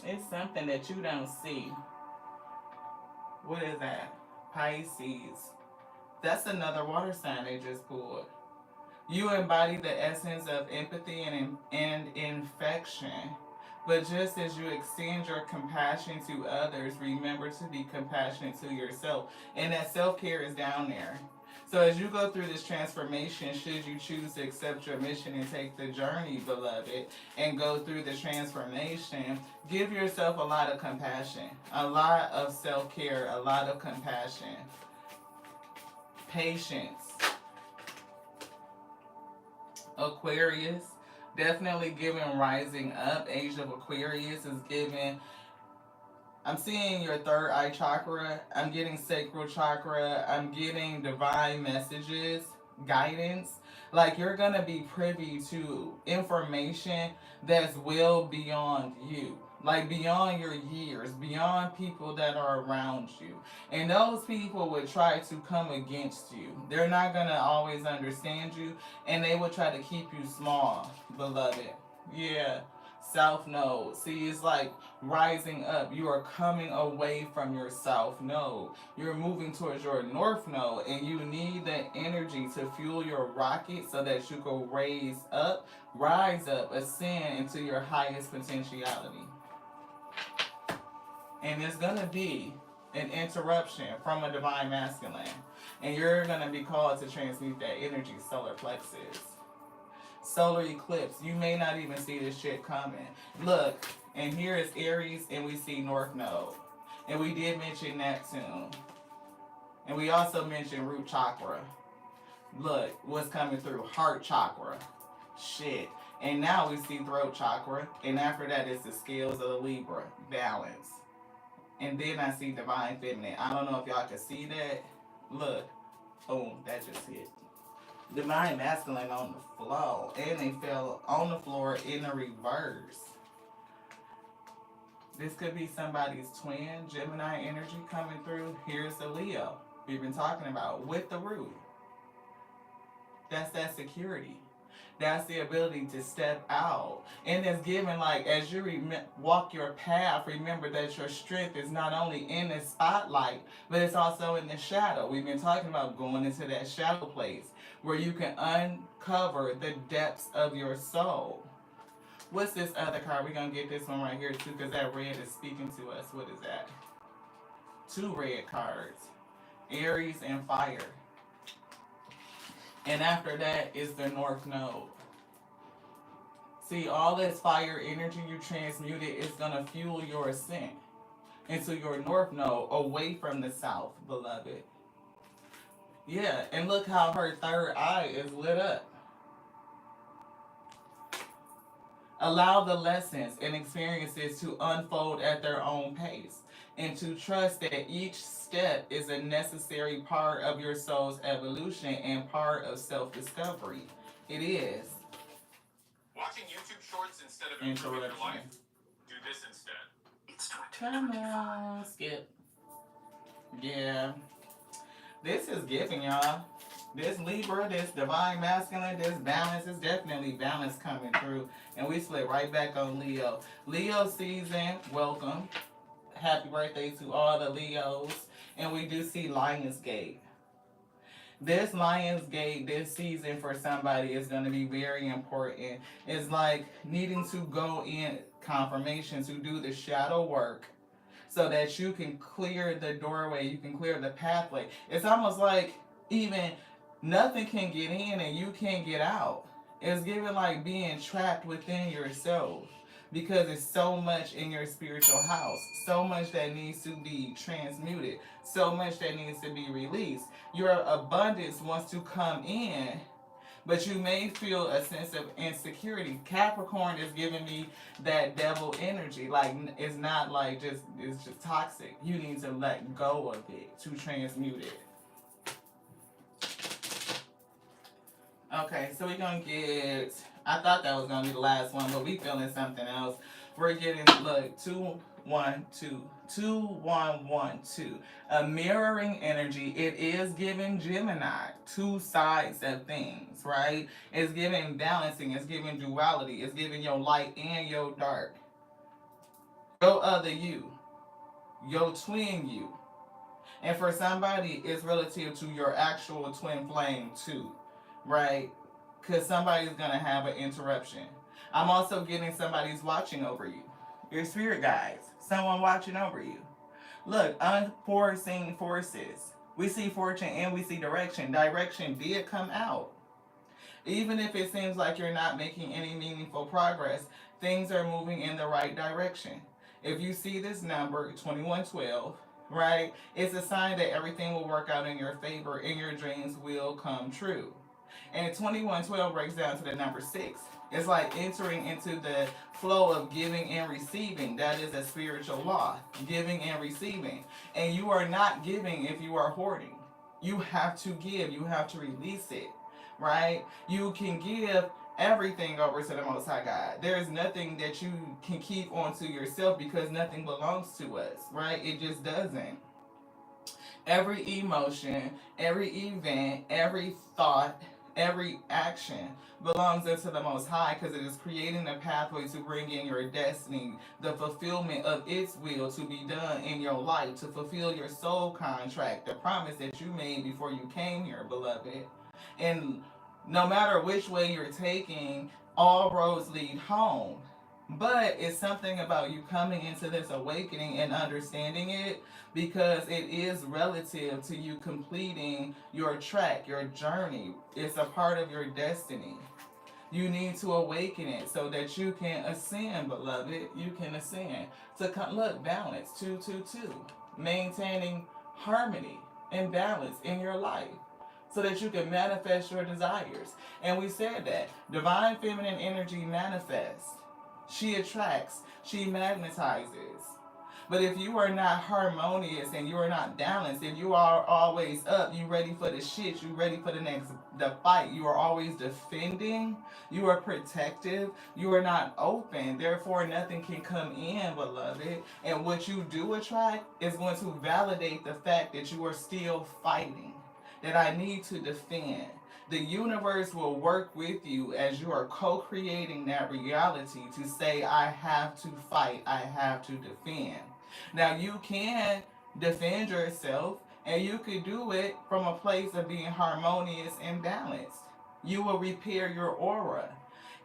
It's something that you don't see. What is that? Pisces. That's another water sign they just pulled. You embody the essence of empathy and infection. But just as you extend your compassion to others, remember to be compassionate to yourself. And that self-care is down there. So as you go through this transformation, should you choose to accept your mission and take the journey, beloved, and go through the transformation, give yourself a lot of compassion, a lot of self-care, a lot of compassion, patience. Aquarius. Definitely giving rising up. Age of Aquarius is giving. I'm seeing your third eye chakra. I'm getting sacral chakra. I'm getting divine messages, guidance. Like, you're going to be privy to information that's well beyond you. Like, beyond your years, beyond people that are around you. And those people would try to come against you. They're not going to always understand you, and they will try to keep you small, beloved. Yeah. South node. See, it's like rising up. You are coming away from your south node. You're moving towards your north node, and you need the energy to fuel your rocket so that you can rise up, ascend into your highest potentiality. And it's going to be an interruption from a divine masculine. And you're going to be called to transmute that energy, solar plexus. Solar eclipse. You may not even see this shit coming. Look, and here is Aries, and we see North Node. And we did mention Neptune. And we also mentioned root chakra. Look, what's coming through? Heart chakra. Shit. And now we see throat chakra. And after that, it's the scales of the Libra, balance. And then I see divine feminine. I don't know if y'all can see that. Look. Boom. That just hit. Divine masculine on the floor. And they fell on the floor in a reverse. This could be somebody's twin, Gemini energy coming through. Here's the Leo we've been talking about with the root. That's that security. That's the ability to step out. And it's given, like, as you walk your path, remember that your strength is not only in the spotlight, but it's also in the shadow. We've been talking about going into that shadow place where you can uncover the depths of your soul. What's this other card? We're going to get this one right here, too, because that red is speaking to us. What is that? 2 red cards. Aries and fire. And after that is the North Node. See, all this fire energy you transmuted is going to fuel your ascent into your North Node, away from the South, beloved. Yeah, and look how her third eye is lit up. Allow the lessons and experiences to unfold at their own pace, and to trust that each step is a necessary part of your soul's evolution and part of self-discovery. It is. Watching YouTube shorts instead of improving your life? Do this instead. It's Come on, skip. Yeah. This is giving, y'all. This Libra, this divine masculine, this balance is definitely balance coming through. And we split right back on Leo. Leo season, welcome. Happy birthday to all the Leos. And we do see Lionsgate. This Lionsgate this season for somebody is going to be very important. It's like needing to go in confirmation to do the shadow work so that you can clear the doorway, you can clear the pathway. It's almost like even nothing can get in and you can't get out. It's given like being trapped within yourself because it's so much in your spiritual house, so much that needs to be transmuted, so much that needs to be released. Your abundance wants to come in, but you may feel a sense of insecurity. Capricorn is giving me that devil energy. Like, it's not like it's just toxic. You need to let go of it to transmute it. Okay, so we're going to get, I thought that was going to be the last one, but we feeling something else. We're getting, look, 2, 1, 2, 2, 1, 1, 2. A mirroring energy. It is giving Gemini 2 sides of things, right? It's giving balancing. It's giving duality. It's giving your light and your dark. Your other you. Your twin you. And for somebody, it's relative to your actual twin flame too, right? Because somebody's going to have an interruption. I'm also getting somebody's watching over you. Your spirit guides. Someone watching over you. Look, unforeseen forces. We see fortune and we see direction. Direction did come out. Even if it seems like you're not making any meaningful progress, things are moving in the right direction. If you see this number, 2112, right, it's a sign that everything will work out in your favor and your dreams will come true. And 2112 breaks down to the number 6. It's like entering into the flow of giving and receiving. That is a spiritual law, giving and receiving. And you are not giving if you are hoarding. You have to give. You have to release it, right? You can give everything over to the Most High God. There is nothing that you can keep onto yourself because nothing belongs to us, right? It just doesn't. Every emotion, every event, every thought, every action belongs into the Most High because it is creating a pathway to bring in your destiny, the fulfillment of its will to be done in your life, to fulfill your soul contract, the promise that you made before you came here, beloved. And no matter which way you're taking, all roads lead home. But it's something about you coming into this awakening and understanding it because it is relative to you completing your track, your journey. It's a part of your destiny. You need to awaken it so that you can ascend, beloved. You can ascend. To come, look, balance, 2, 2, 2. Maintaining harmony and balance in your life. so that you can manifest your desires. And we said that divine feminine energy manifests. She attracts, she magnetizes. But if you are not harmonious and you are not balanced, if you are always up, you ready for the shit, you ready for the fight, you are always defending, you are protective, you are not open, therefore nothing can come in, beloved. And what you do attract is going to validate the fact that you are still fighting, that I need to defend. The universe will work with you as you are co-creating that reality to say, I have to fight, I have to defend. Now you can defend yourself, and you could do it from a place of being harmonious and balanced. You will repair your aura.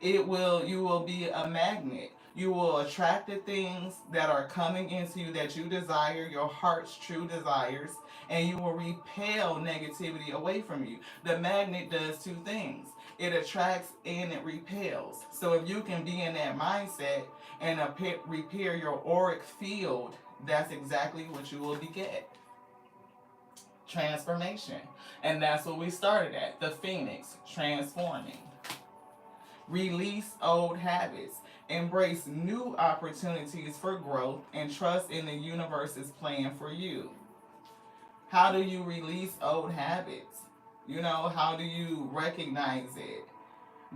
You will be a magnet. You will attract the things that are coming into you that you desire, your heart's true desires, and you will repel negativity away from you. The magnet does two things. It attracts and it repels. So if you can be in that mindset and repair your auric field, that's exactly what you will get. Transformation. And that's what we started at. The Phoenix, transforming. Release old habits. Embrace new opportunities for growth and trust in the universe's plan for you. How do you release old habits? How do you recognize it?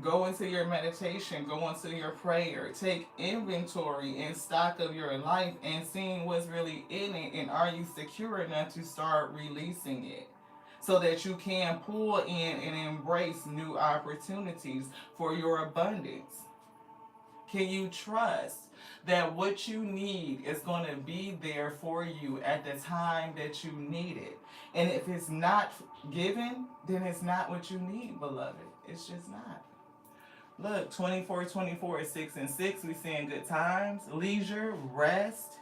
Go into your meditation, go into your prayer, take inventory and stock of your life and seeing what's really in it, and are you secure enough to start releasing it so that you can pull in and embrace new opportunities for your abundance? Can you trust that what you need is going to be there for you at the time that you need it? And if it's not given, then it's not what you need, beloved. It's just not. Look, 24 is 6 and 6. We seeing good times, leisure, rest,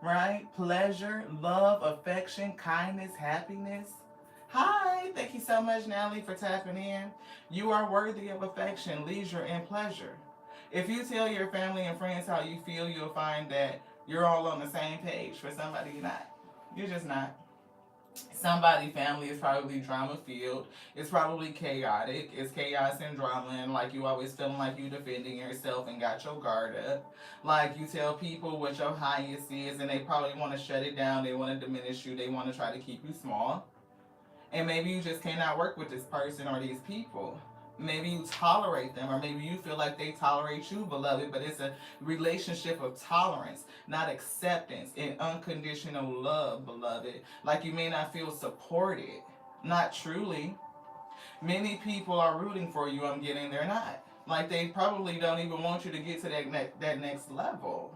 right? Pleasure, love, affection, kindness, happiness. Hi, thank you so much, Natalie, for tapping in. You are worthy of affection, leisure, and pleasure. If you tell your family and friends how you feel, you'll find that you're all on the same page. For somebody, you're not. You're just not. Somebody's family is probably drama filled. It's probably chaotic. It's chaos and drama, and like you always feeling like you defending yourself and got your guard up. Like you tell people what your highest is, and they probably want to shut it down. They want to diminish you. They want to try to keep you small. And maybe you just cannot work with this person or these people. Maybe you tolerate them, or maybe you feel like they tolerate you, beloved, but it's a relationship of tolerance, not acceptance and unconditional love, beloved. Like you may not feel supported, not truly. Many people are rooting for you, I'm getting, they're not. Like they probably don't even want you to get to that next level.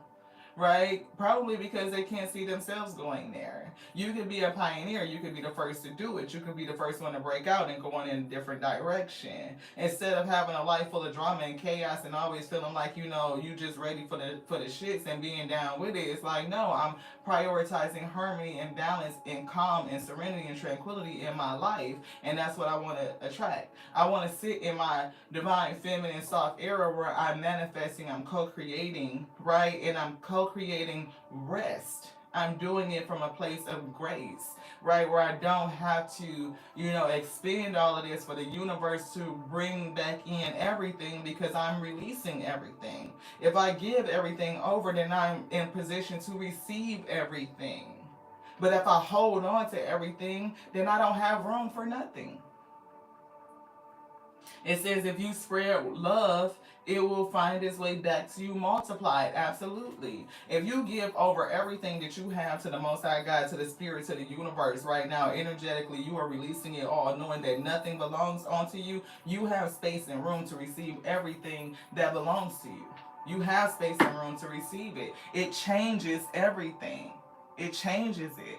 Right? Probably because they can't see themselves going there. You could be a pioneer. You could be the first to do it. You could be the first one to break out and go in a different direction. Instead of having a life full of drama and chaos and always feeling like, you just ready for the shits and being down with it. It's like, no, I'm prioritizing harmony and balance and calm and serenity and tranquility in my life. And that's what I want to attract. I want to sit in my divine feminine soft era where I'm manifesting, I'm co-creating, right? And I'm co-creating rest. I'm doing it from a place of grace, right? Where I don't have to, expend all of this for the universe to bring back in everything, because I'm releasing everything. If I give everything over, then I'm in position to receive everything. But if I hold on to everything, then I don't have room for nothing. It says if you spread love, it will find its way back to you multiplied. Absolutely. If you give over everything that you have to the Most High God, to the Spirit, to the universe right now, energetically, you are releasing it all, knowing that nothing belongs onto you. You have space and room to receive everything that belongs to you. You have space and room to receive it. It changes everything. It changes it.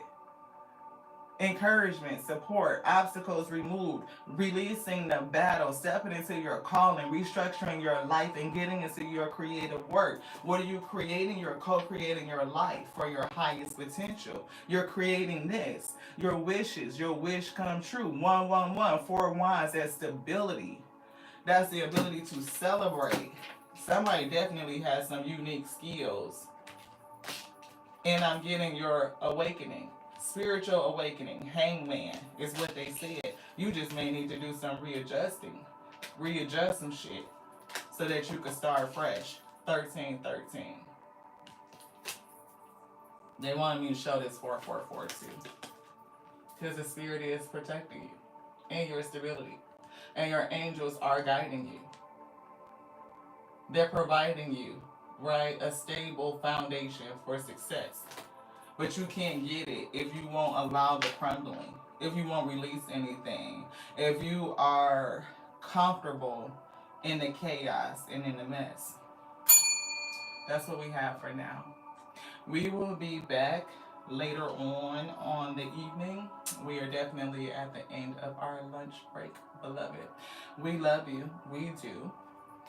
Encouragement, support, obstacles removed, releasing the battle, stepping into your calling, restructuring your life, and getting into your creative work. What are you creating? You're co-creating your life for your highest potential. You're creating this. Your wishes, your wish come true. 111, 4 wands, that's stability. That's the ability to celebrate. Somebody definitely has some unique skills. And I'm getting your awakening. Spiritual awakening, hangman is what they said. You just may need to do some readjusting, readjust some shit so that you can start fresh. 1313. They wanted me to show this 4442 because the spirit is protecting you and your stability, and your angels are guiding you. They're providing you, right, a stable foundation for success. But you can't get it if you won't allow the crumbling, if you won't release anything, if you are comfortable in the chaos and in the mess. That's what we have for now. We will be back later on the evening. We are definitely at the end of our lunch break, beloved. We love you. We do.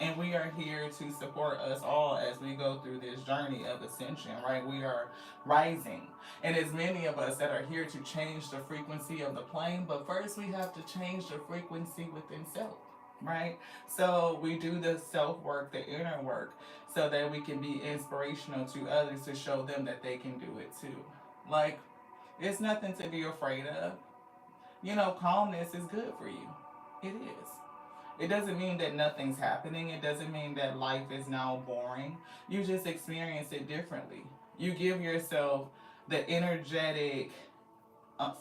And we are here to support us all as we go through this journey of ascension, right? We are rising. And as many of us that are here to change the frequency of the plane, but first we have to change the frequency within self, right? So we do the self work, the inner work, so that we can be inspirational to others to show them that they can do it too. Like, it's nothing to be afraid of. You know, calmness is good for you. It is. It doesn't mean that nothing's happening. It doesn't mean that life is now boring. You just experience it differently. You give yourself the energetic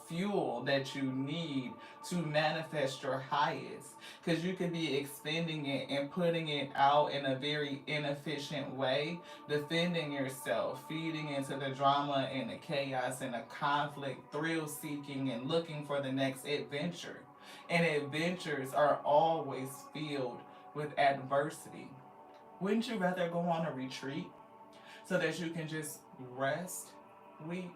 fuel that you need to manifest your highest. Because you could be expending it and putting it out in a very inefficient way, defending yourself, feeding into the drama and the chaos and the conflict, thrill seeking, and looking for the next adventure. And adventures are always filled with adversity. Wouldn't you rather go on a retreat so that you can just rest, weep,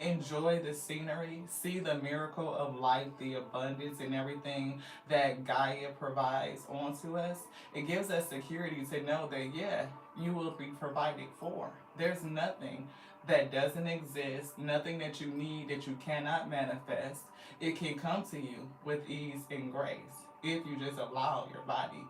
enjoy the scenery, see the miracle of life, the abundance, and everything that Gaia provides onto us? It gives us security to know that, yeah, you will be provided for. There's nothing that doesn't exist, nothing that you need that you cannot manifest. It can come to you with ease and grace if you just allow your body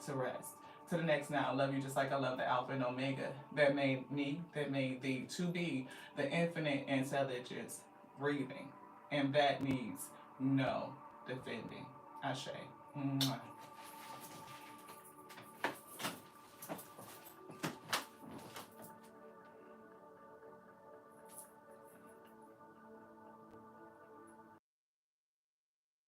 to rest. To the next now, I love you just like I love the Alpha and Omega that made me, that made thee to be the infinite intelligence breathing. And that needs no defending. Ashe. Mwah.